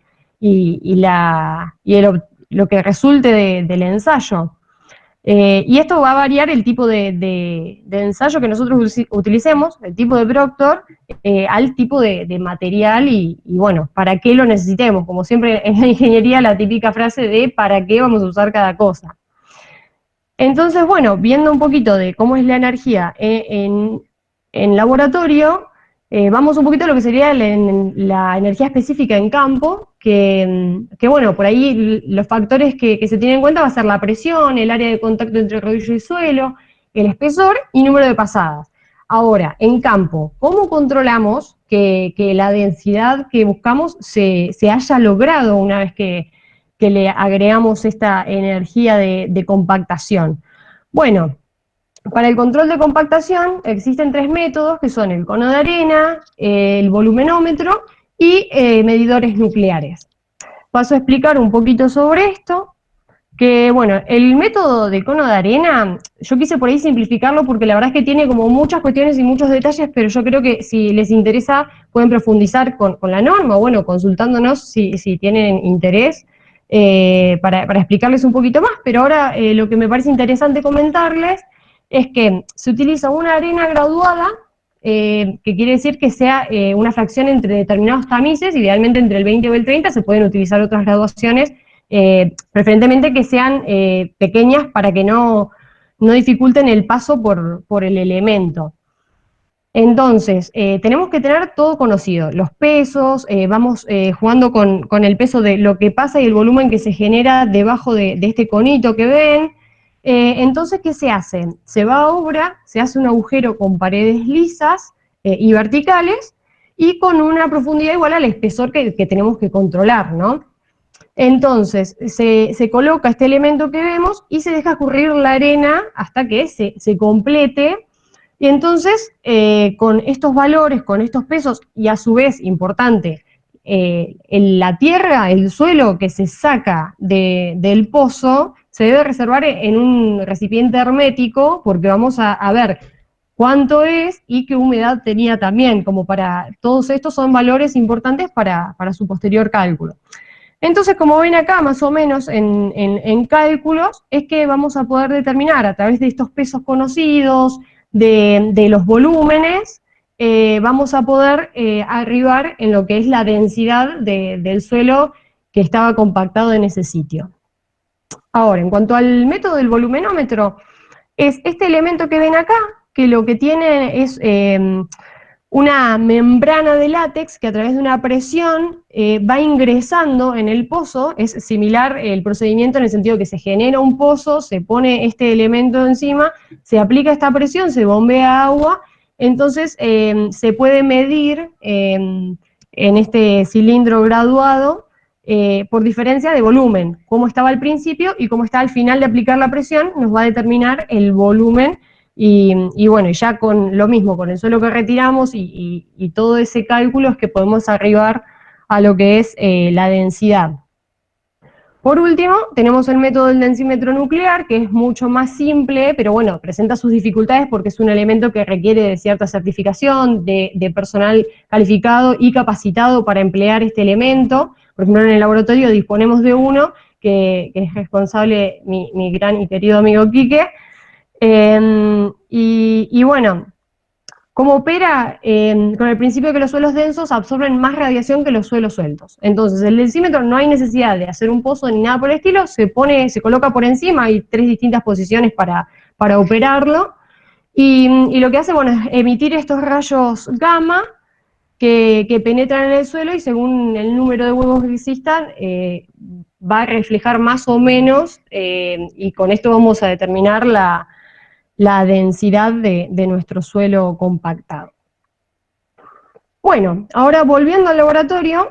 lo que resulte del ensayo. Y esto va a variar el tipo de ensayo que nosotros utilicemos, el tipo de Proctor, al tipo de material y bueno, para qué lo necesitemos. Como siempre en la ingeniería, la típica frase de ¿para qué vamos a usar cada cosa? Entonces, bueno, viendo un poquito de cómo es la energía en laboratorio, vamos un poquito a lo que sería la energía específica en campo, que bueno, por ahí los factores que se tienen en cuenta va a ser la presión, el área de contacto entre rodillo y suelo, el espesor y número de pasadas. Ahora, en campo, ¿cómo controlamos que la densidad que buscamos se haya logrado una vez que le agregamos esta energía de compactación? Bueno, para el control de compactación existen 3 métodos, que son el cono de arena, el volumenómetro y medidores nucleares. Paso a explicar un poquito sobre esto, que bueno, el método de cono de arena, yo quise por ahí simplificarlo porque la verdad es que tiene como muchas cuestiones y muchos detalles, pero yo creo que si les interesa pueden profundizar con la norma, o bueno, consultándonos si tienen interés, para explicarles un poquito más. Pero ahora lo que me parece interesante comentarles es que se utiliza una arena graduada que quiere decir que sea una fracción entre determinados tamices, idealmente entre el 20 o el 30, se pueden utilizar otras graduaciones, preferentemente que sean pequeñas para que no dificulten el paso por el elemento. Entonces, tenemos que tener todo conocido, los pesos, vamos jugando con el peso de lo que pasa y el volumen que se genera debajo de este conito que ven. Entonces, ¿qué se hace? Se va a obra, se hace un agujero con paredes lisas y verticales y con una profundidad igual al espesor que tenemos que controlar, ¿no? Entonces, se coloca este elemento que vemos y se deja escurrir la arena hasta que se complete. Y entonces, con estos valores, con estos pesos, y a su vez, importante, la tierra, el suelo que se saca del pozo, se debe reservar en un recipiente hermético, porque vamos a ver cuánto es y qué humedad tenía también, como para, todos estos son valores importantes para su posterior cálculo. Entonces, como ven acá, más o menos en cálculos, es que vamos a poder determinar a través de estos pesos conocidos, de los volúmenes, vamos a poder arribar en lo que es la densidad del suelo que estaba compactado en ese sitio. Ahora, en cuanto al método del volumenómetro, es este elemento que ven acá, que lo que tiene es una membrana de látex que a través de una presión va ingresando en el pozo. Es similar el procedimiento en el sentido que se genera un pozo, se pone este elemento encima, se aplica esta presión, se bombea agua, entonces se puede medir en este cilindro graduado por diferencia de volumen, cómo estaba al principio y cómo está al final de aplicar la presión, nos va a determinar el volumen. Y bueno, ya con lo mismo, con el suelo que retiramos y todo ese cálculo es que podemos arribar a lo que es la densidad. Por último, tenemos el método del densímetro nuclear, que es mucho más simple, pero bueno, presenta sus dificultades porque es un elemento que requiere de cierta certificación, de personal calificado y capacitado para emplear este elemento. Por ejemplo, en el laboratorio disponemos de uno, que es responsable mi gran y querido amigo Quique. Y bueno, ¿cómo opera? Con el principio de que los suelos densos absorben más radiación que los suelos sueltos. Entonces, el densímetro no hay necesidad de hacer un pozo ni nada por el estilo, se coloca por encima, hay 3 distintas posiciones para operarlo, y lo que hace, bueno, es emitir estos rayos gamma que penetran en el suelo y según el número de huevos que existan, va a reflejar más o menos, y con esto vamos a determinar la densidad de nuestro suelo compactado. Bueno, ahora volviendo al laboratorio,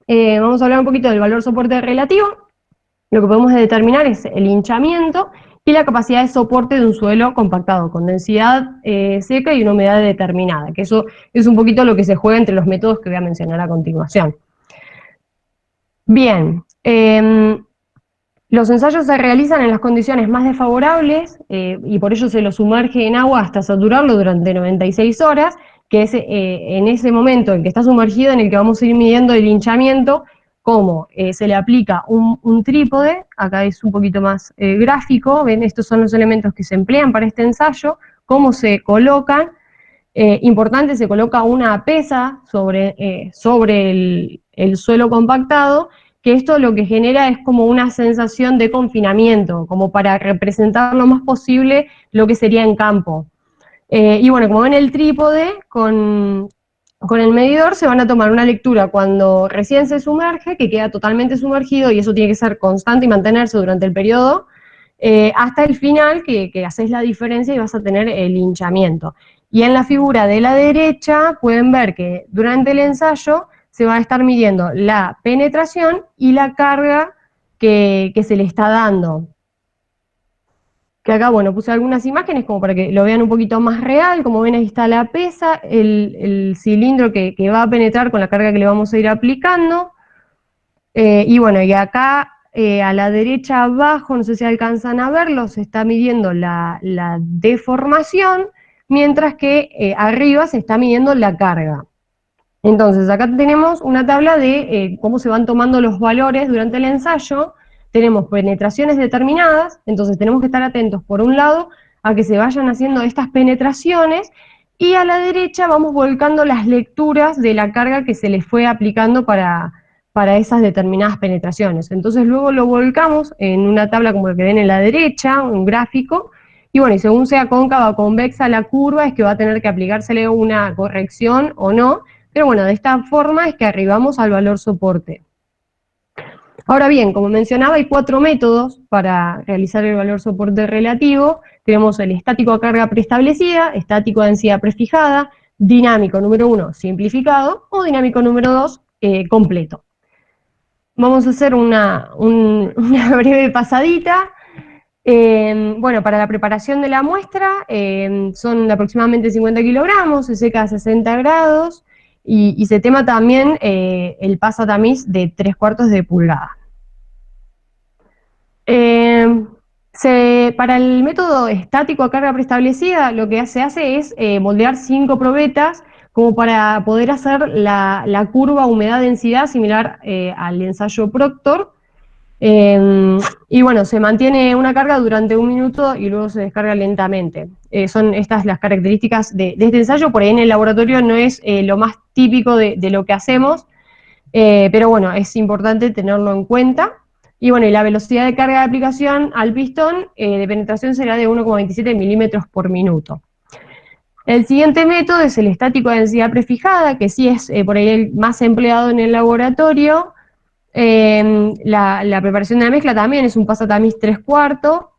vamos a hablar un poquito del valor soporte relativo. Lo que podemos determinar es el hinchamiento y la capacidad de soporte de un suelo compactado con densidad seca y una humedad determinada, que eso es un poquito lo que se juega entre los métodos que voy a mencionar a continuación. Bien, los ensayos se realizan en las condiciones más desfavorables y por ello se lo sumerge en agua hasta saturarlo durante 96 horas, que es en ese momento en que está sumergido en el que vamos a ir midiendo el hinchamiento, cómo se le aplica un trípode. Acá es un poquito más gráfico, ven, estos son los elementos que se emplean para este ensayo, cómo se colocan. Importante, se coloca una pesa sobre el suelo compactado, que esto lo que genera es como una sensación de confinamiento, como para representar lo más posible lo que sería en campo. Y bueno, como ven el trípode, con el medidor se van a tomar una lectura cuando recién se sumerge, que queda totalmente sumergido, y eso tiene que ser constante y mantenerse durante el periodo, hasta el final, que haces la diferencia y vas a tener el hinchamiento. Y en la figura de la derecha pueden ver que durante el ensayo se va a estar midiendo la penetración y la carga que se le está dando. Que acá, bueno, puse algunas imágenes como para que lo vean un poquito más real. Como ven, ahí está la pesa, el cilindro que va a penetrar con la carga que le vamos a ir aplicando. Y bueno, y acá a la derecha abajo, no sé si alcanzan a verlo, se está midiendo la deformación, mientras que arriba se está midiendo la carga. Entonces, acá tenemos una tabla de cómo se van tomando los valores durante el ensayo. Tenemos penetraciones determinadas, entonces tenemos que estar atentos, por un lado, a que se vayan haciendo estas penetraciones, y a la derecha vamos volcando las lecturas de la carga que se les fue aplicando para esas determinadas penetraciones. Entonces luego lo volcamos en una tabla como la que ven en la derecha, un gráfico, y bueno, y según sea cóncava o convexa la curva es que va a tener que aplicársele una corrección o no, pero bueno, de esta forma es que arribamos al valor soporte. Ahora bien, como mencionaba, hay 4 métodos para realizar el valor soporte relativo. Tenemos el estático a carga preestablecida, estático a densidad prefijada, dinámico número 1 simplificado o dinámico número 2 completo. Vamos a hacer una breve pasadita. Bueno, para la preparación de la muestra son aproximadamente 50 kilogramos, se seca a 60 grados y se tema también el pasatamiz de 3/4 de pulgada. Para el método estático a carga preestablecida, lo que se hace es moldear 5 probetas como para poder hacer la curva humedad-densidad similar al ensayo Proctor. Y bueno, se mantiene una carga durante 1 minuto y luego se descarga lentamente. Son estas las características de este ensayo. Por ahí en el laboratorio no es lo más típico de lo que hacemos, pero bueno, es importante tenerlo en cuenta. Y bueno, y la velocidad de carga de aplicación al pistón de penetración será de 1,27 milímetros por minuto. El siguiente método es el estático de densidad prefijada, que sí es por ahí el más empleado en el laboratorio. La preparación de la mezcla también es un pasatamiz 3/4.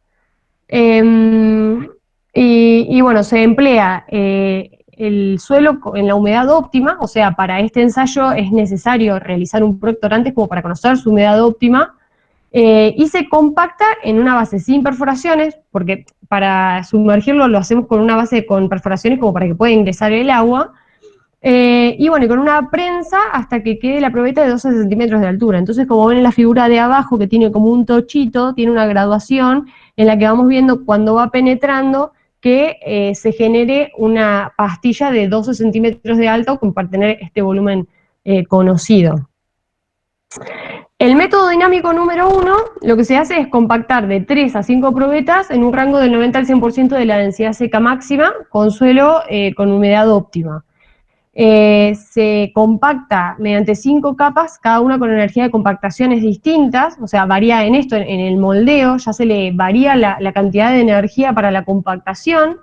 Y bueno, se emplea el suelo en la humedad óptima, o sea, para este ensayo es necesario realizar un Proctor antes como para conocer su humedad óptima, y se compacta en una base sin perforaciones, porque para sumergirlo lo hacemos con una base con perforaciones como para que pueda ingresar el agua, y bueno, y con una prensa hasta que quede la probeta de 12 centímetros de altura. Entonces, como ven en la figura de abajo, que tiene como un tochito, tiene una graduación en la que vamos viendo cuando va penetrando que se genere una pastilla de 12 centímetros de alto para tener este volumen conocido. El método dinámico número 1, lo que se hace es compactar de 3 a 5 probetas en un rango del 90 al 100% de la densidad seca máxima, con suelo con humedad óptima. Se compacta mediante 5 capas, cada una con energía de compactaciones distintas, o sea, varía en esto, en el moldeo, ya se le varía la cantidad de energía para la compactación,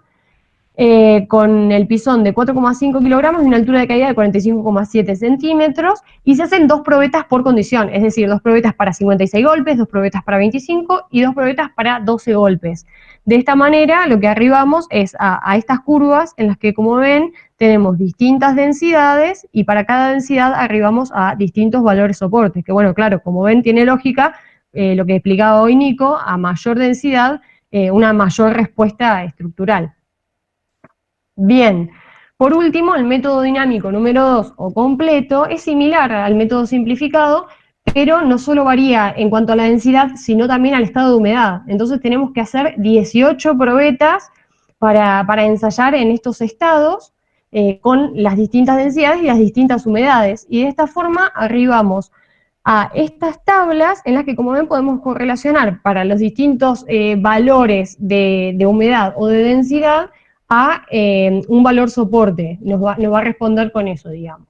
con el pisón de 4,5 kilogramos y una altura de caída de 45,7 centímetros, y se hacen 2 probetas por condición, es decir, 2 probetas para 56 golpes, 2 probetas para 25 y 2 probetas para 12 golpes. De esta manera, lo que arribamos es a estas curvas en las que, como ven, tenemos distintas densidades y para cada densidad arribamos a distintos valores soportes, que bueno, claro, como ven, tiene lógica, lo que explicaba hoy Nico, a mayor densidad, una mayor respuesta estructural. Bien, por último, el método dinámico número 2 o completo es similar al método simplificado, pero no solo varía en cuanto a la densidad, sino también al estado de humedad. Entonces tenemos que hacer 18 probetas para ensayar en estos estados con las distintas densidades y las distintas humedades. Y de esta forma arribamos a estas tablas en las que, como ven, podemos correlacionar para los distintos valores de humedad o de densidad a un valor soporte, nos va a responder con eso, digamos.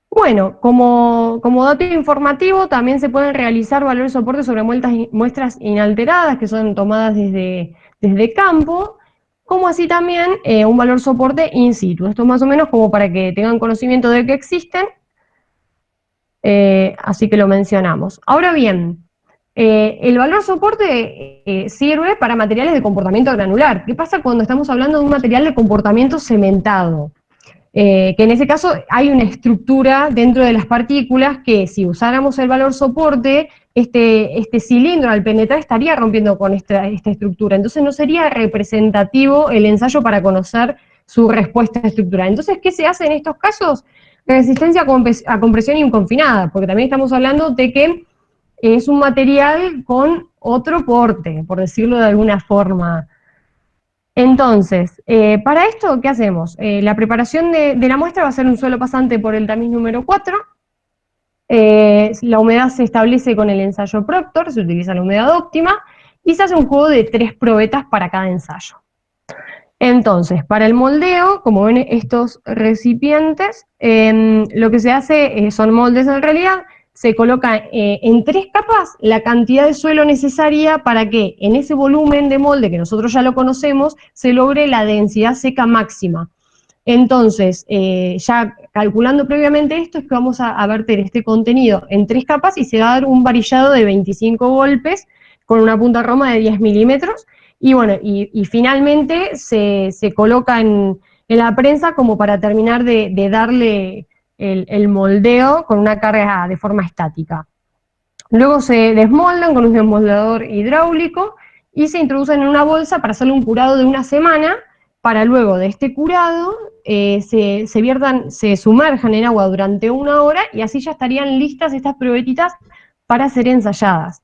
Bueno, como dato informativo, también se pueden realizar valores soporte sobre muestras inalteradas, que son tomadas desde campo, como así también un valor soporte in situ. Esto más o menos como para que tengan conocimiento de que existen, así que lo mencionamos. Ahora bien, el valor soporte sirve para materiales de comportamiento granular. ¿Qué pasa cuando estamos hablando de un material de comportamiento cementado? Que en ese caso hay una estructura dentro de las partículas que si usáramos el valor soporte, este cilindro al penetrar estaría rompiendo con esta estructura. Entonces no sería representativo el ensayo para conocer su respuesta estructural. Entonces, ¿qué se hace en estos casos? Resistencia a compresión inconfinada, porque también estamos hablando de que es un material con otro porte, por decirlo de alguna forma. Entonces, para esto, ¿qué hacemos? La preparación de la muestra va a ser un suelo pasante por el tamiz número 4. La humedad se establece con el ensayo Proctor, se utiliza la humedad óptima, y se hace un juego de 3 probetas para cada ensayo. Entonces, para el moldeo, como ven estos recipientes, lo que se hace son moldes en realidad, se coloca en 3 capas la cantidad de suelo necesaria para que en ese volumen de molde, que nosotros ya lo conocemos, se logre la densidad seca máxima. Entonces, ya calculando previamente esto, es que vamos a verter este contenido en 3 capas y se va a dar un varillado de 25 golpes con una punta roma de 10 milímetros. Y bueno, y finalmente se coloca en la prensa como para terminar de darle el moldeo con una carga de forma estática. Luego se desmoldan con un desmoldador hidráulico y se introducen en una bolsa para hacerle un curado de una semana, para luego de este curado se sumerjan en agua durante 1 hora y así ya estarían listas estas probetitas para ser ensayadas.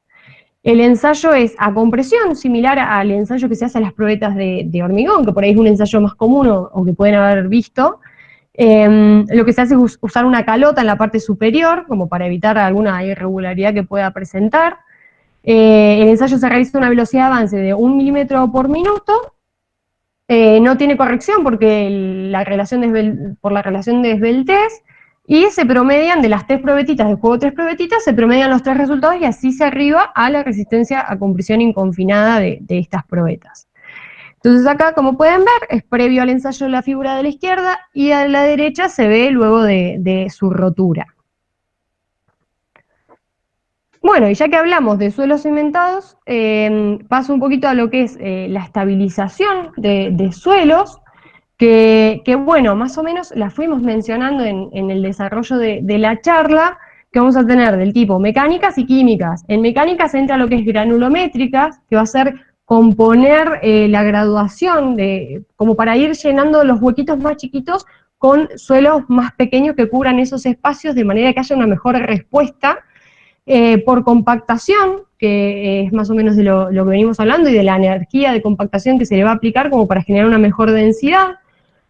El ensayo es a compresión, similar al ensayo que se hace a las probetas de hormigón, que por ahí es un ensayo más común o que pueden haber visto. Lo que se hace es usar una calota en la parte superior, como para evitar alguna irregularidad que pueda presentar. El ensayo se realiza a una velocidad de avance de 1 milímetro por minuto. No tiene corrección porque por la relación de esbeltez, y se promedian de las 3 probetitas, del juego 3 probetitas, se promedian los 3 resultados y así se arriba a la resistencia a compresión inconfinada de estas probetas. Entonces acá, como pueden ver, es previo al ensayo de la figura de la izquierda y a la derecha se ve luego de su rotura. Bueno, y ya que hablamos de suelos cimentados, paso un poquito a lo que es la estabilización de suelos, que bueno, más o menos la fuimos mencionando en el desarrollo de la charla, que vamos a tener del tipo mecánicas y químicas. En mecánicas entra lo que es granulométricas, que va a ser componer la graduación, como para ir llenando los huequitos más chiquitos con suelos más pequeños que cubran esos espacios de manera que haya una mejor respuesta. Por compactación, que es más o menos de lo que venimos hablando, y de la energía de compactación que se le va a aplicar como para generar una mejor densidad.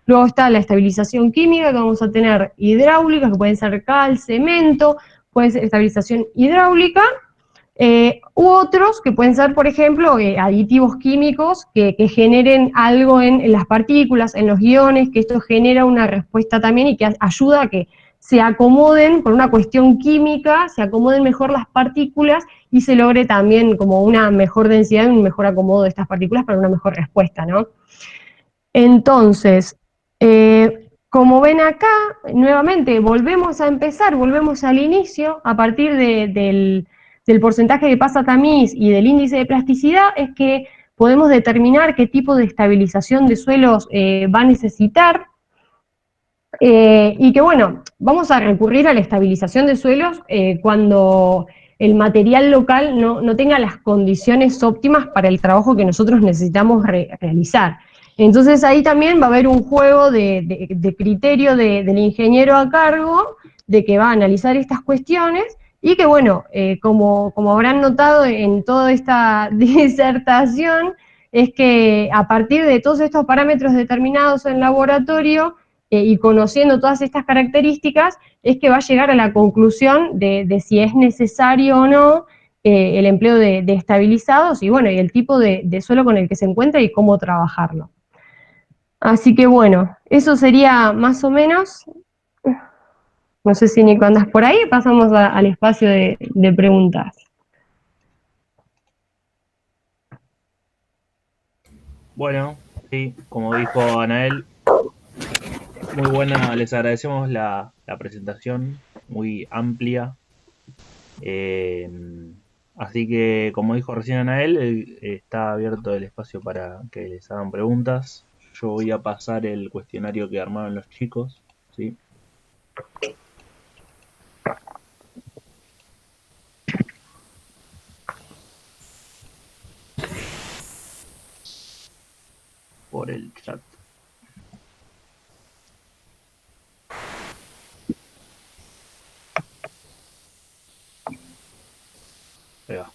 Luego está la estabilización química, que vamos a tener hidráulica, que pueden ser cal, cemento, puede ser estabilización hidráulica, u otros que pueden ser, por ejemplo, aditivos químicos que generen algo en las partículas, en los iones, que esto genera una respuesta también y que ayuda a que se acomoden, por una cuestión química, se acomoden mejor las partículas y se logre también como una mejor densidad y un mejor acomodo de estas partículas para una mejor respuesta, ¿no? Entonces, como ven acá, nuevamente volvemos a empezar, volvemos al inicio, a partir del porcentaje de pasa tamiz y del índice de plasticidad, es que podemos determinar qué tipo de estabilización de suelos va a necesitar. Y que bueno, vamos a recurrir a la estabilización de suelos cuando el material local no tenga las condiciones óptimas para el trabajo que nosotros necesitamos realizar. Entonces ahí también va a haber un juego de criterio del ingeniero a cargo, de que va a analizar estas cuestiones, y que bueno, como habrán notado en toda esta disertación, es que a partir de todos estos parámetros determinados en laboratorio, y conociendo todas estas características, es que va a llegar a la conclusión de si es necesario o no el empleo de estabilizados y bueno, y el tipo de suelo con el que se encuentra y cómo trabajarlo. Así que bueno, eso sería más o menos. No sé si Nico andas por ahí, pasamos al espacio de preguntas. Bueno, sí, como dijo Anael, muy buena, les agradecemos la presentación, muy amplia. Así que, como dijo recién Anael, está abierto el espacio para que les hagan preguntas. Yo voy a pasar el cuestionario que armaron los chicos, ¿sí? Por el chat. Ahí va.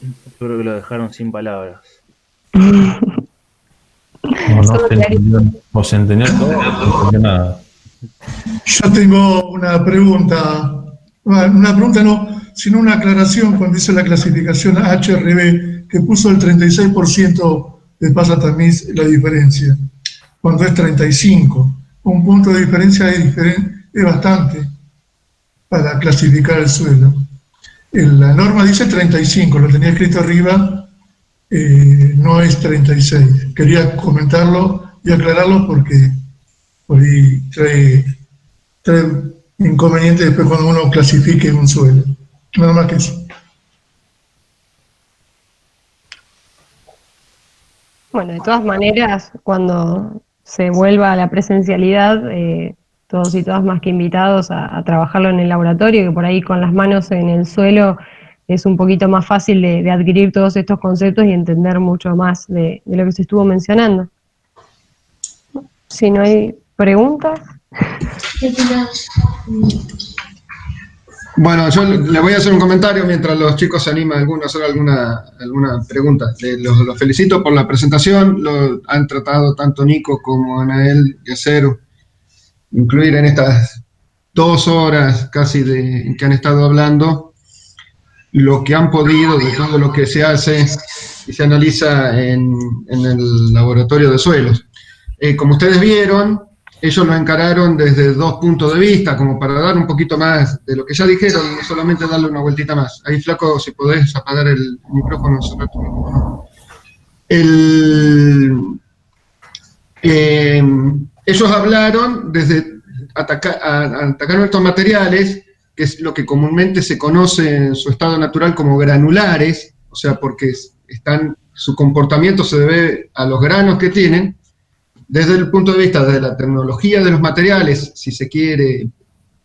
Yo creo que lo dejaron sin palabras. No se entendió todo, no se entendió nada. Yo tengo una pregunta. Bueno, una pregunta no, sino una aclaración cuando hice la clasificación HRB, que puso el 36% de pasa-tamiz la diferencia, cuando es 35. Un punto de diferencia es bastante para clasificar el suelo. La norma dice 35, lo tenía escrito arriba, no es 36. Quería comentarlo y aclararlo porque por ahí trae inconveniente después cuando uno clasifique un suelo. Nada más que eso. Bueno, de todas maneras, cuando se vuelva a la presencialidad, todos y todas más que invitados a trabajarlo en el laboratorio, que por ahí con las manos en el suelo es un poquito más fácil de adquirir todos estos conceptos y entender mucho más de lo que se estuvo mencionando. Si no hay preguntas. Bueno, yo le voy a hacer un comentario mientras los chicos se animan a hacer alguna pregunta. Los felicito por la presentación, lo han tratado tanto Nico como Anael y Acero, incluir en estas 2 horas casi en que han estado hablando lo que han podido de todo lo que se hace y se analiza en el laboratorio de suelos. Como ustedes vieron, ellos lo encararon desde 2 puntos de vista, como para dar un poquito más de lo que ya dijeron, no solamente darle una vueltita más. Ahí, Flaco, si podés apagar el micrófono, cerrar tu micrófono. Ellos hablaron desde atacaron estos materiales, que es lo que comúnmente se conoce en su estado natural como granulares, o sea, porque su comportamiento se debe a los granos que tienen, desde el punto de vista de la tecnología de los materiales, si se quiere,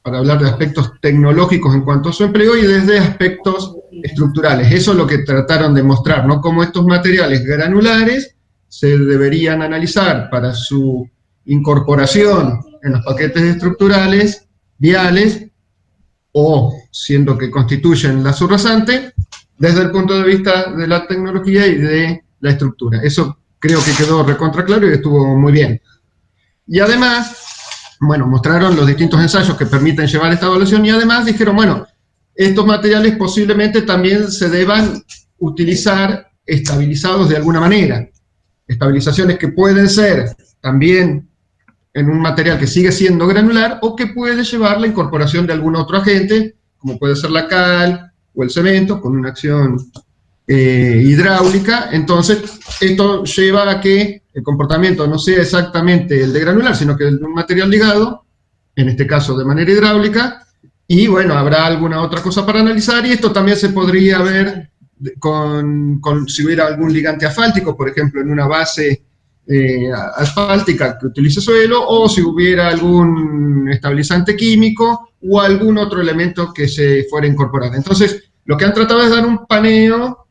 para hablar de aspectos tecnológicos en cuanto a su empleo, y desde aspectos estructurales. Eso es lo que trataron de mostrar, ¿no? Cómo estos materiales granulares se deberían analizar para su incorporación en los paquetes estructurales, viales, o siendo que constituyen la subrasante, desde el punto de vista de la tecnología y de la estructura. Eso creo que quedó recontra claro y estuvo muy bien. Y además, bueno, mostraron los distintos ensayos que permiten llevar esta evaluación y además dijeron, bueno, estos materiales posiblemente también se deban utilizar estabilizados de alguna manera. Estabilizaciones que pueden ser también en un material que sigue siendo granular o que puede llevar la incorporación de algún otro agente, como puede ser la cal o el cemento, con una acción hidráulica. Entonces, esto lleva a que el comportamiento no sea exactamente el de granular, sino que el de un material ligado, en este caso de manera hidráulica, y bueno, habrá alguna otra cosa para analizar, y esto también se podría ver si hubiera algún ligante asfáltico, por ejemplo, en una base asfáltica que utilice suelo, o si hubiera algún estabilizante químico o algún otro elemento que se fuera a incorporar. Entonces, lo que han tratado es dar un paneo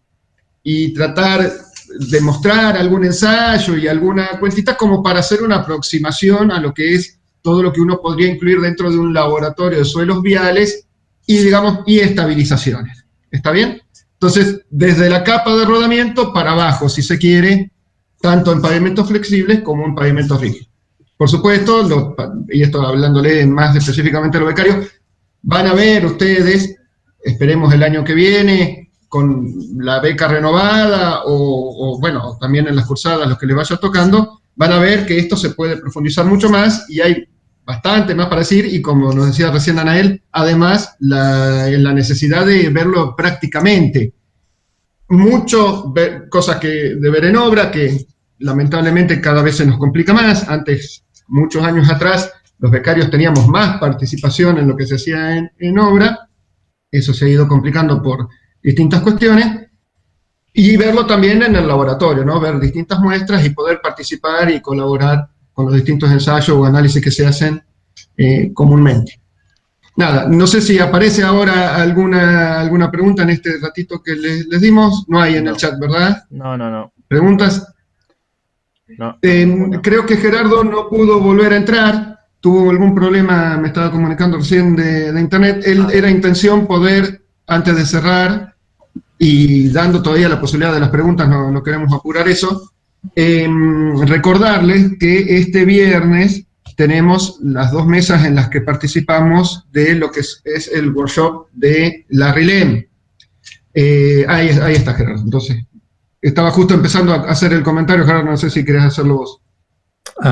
y tratar de mostrar algún ensayo y alguna cuentita como para hacer una aproximación a lo que es todo lo que uno podría incluir dentro de un laboratorio de suelos viales y, digamos, y estabilizaciones. ¿Está bien? Entonces, desde la capa de rodamiento para abajo, si se quiere, tanto en pavimentos flexibles como en pavimentos rígidos. Por supuesto, y esto hablándole más específicamente a los becarios, van a ver ustedes, esperemos el año que viene, con la beca renovada, o bueno, también en las cursadas, los que les vaya tocando, van a ver que esto se puede profundizar mucho más, y hay bastante más para decir, y como nos decía recién Anael, además, la necesidad de verlo prácticamente. Cosas de ver en obra, que lamentablemente cada vez se nos complica más. Antes, muchos años atrás, los becarios teníamos más participación en lo que se hacía en obra, eso se ha ido complicando por distintas cuestiones, y verlo también en el laboratorio, ¿no? Ver distintas muestras y poder participar y colaborar con los distintos ensayos o análisis que se hacen comúnmente. Nada, no sé si aparece ahora alguna pregunta en este ratito que les dimos. No hay en el chat, ¿verdad? No. ¿Preguntas? No. Creo que Gerardo no pudo volver a entrar, tuvo algún problema, me estaba comunicando recién de internet. Era intención poder, antes de cerrar, y dando todavía la posibilidad de las preguntas, no queremos apurar eso, recordarles que este viernes tenemos las 2 mesas en las que participamos de lo que es el workshop de Larry Lem. Ahí está, Gerardo. Entonces, estaba justo empezando a hacer el comentario, Gerardo, no sé si querés hacerlo vos.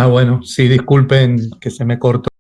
Bueno, sí, disculpen que se me cortó.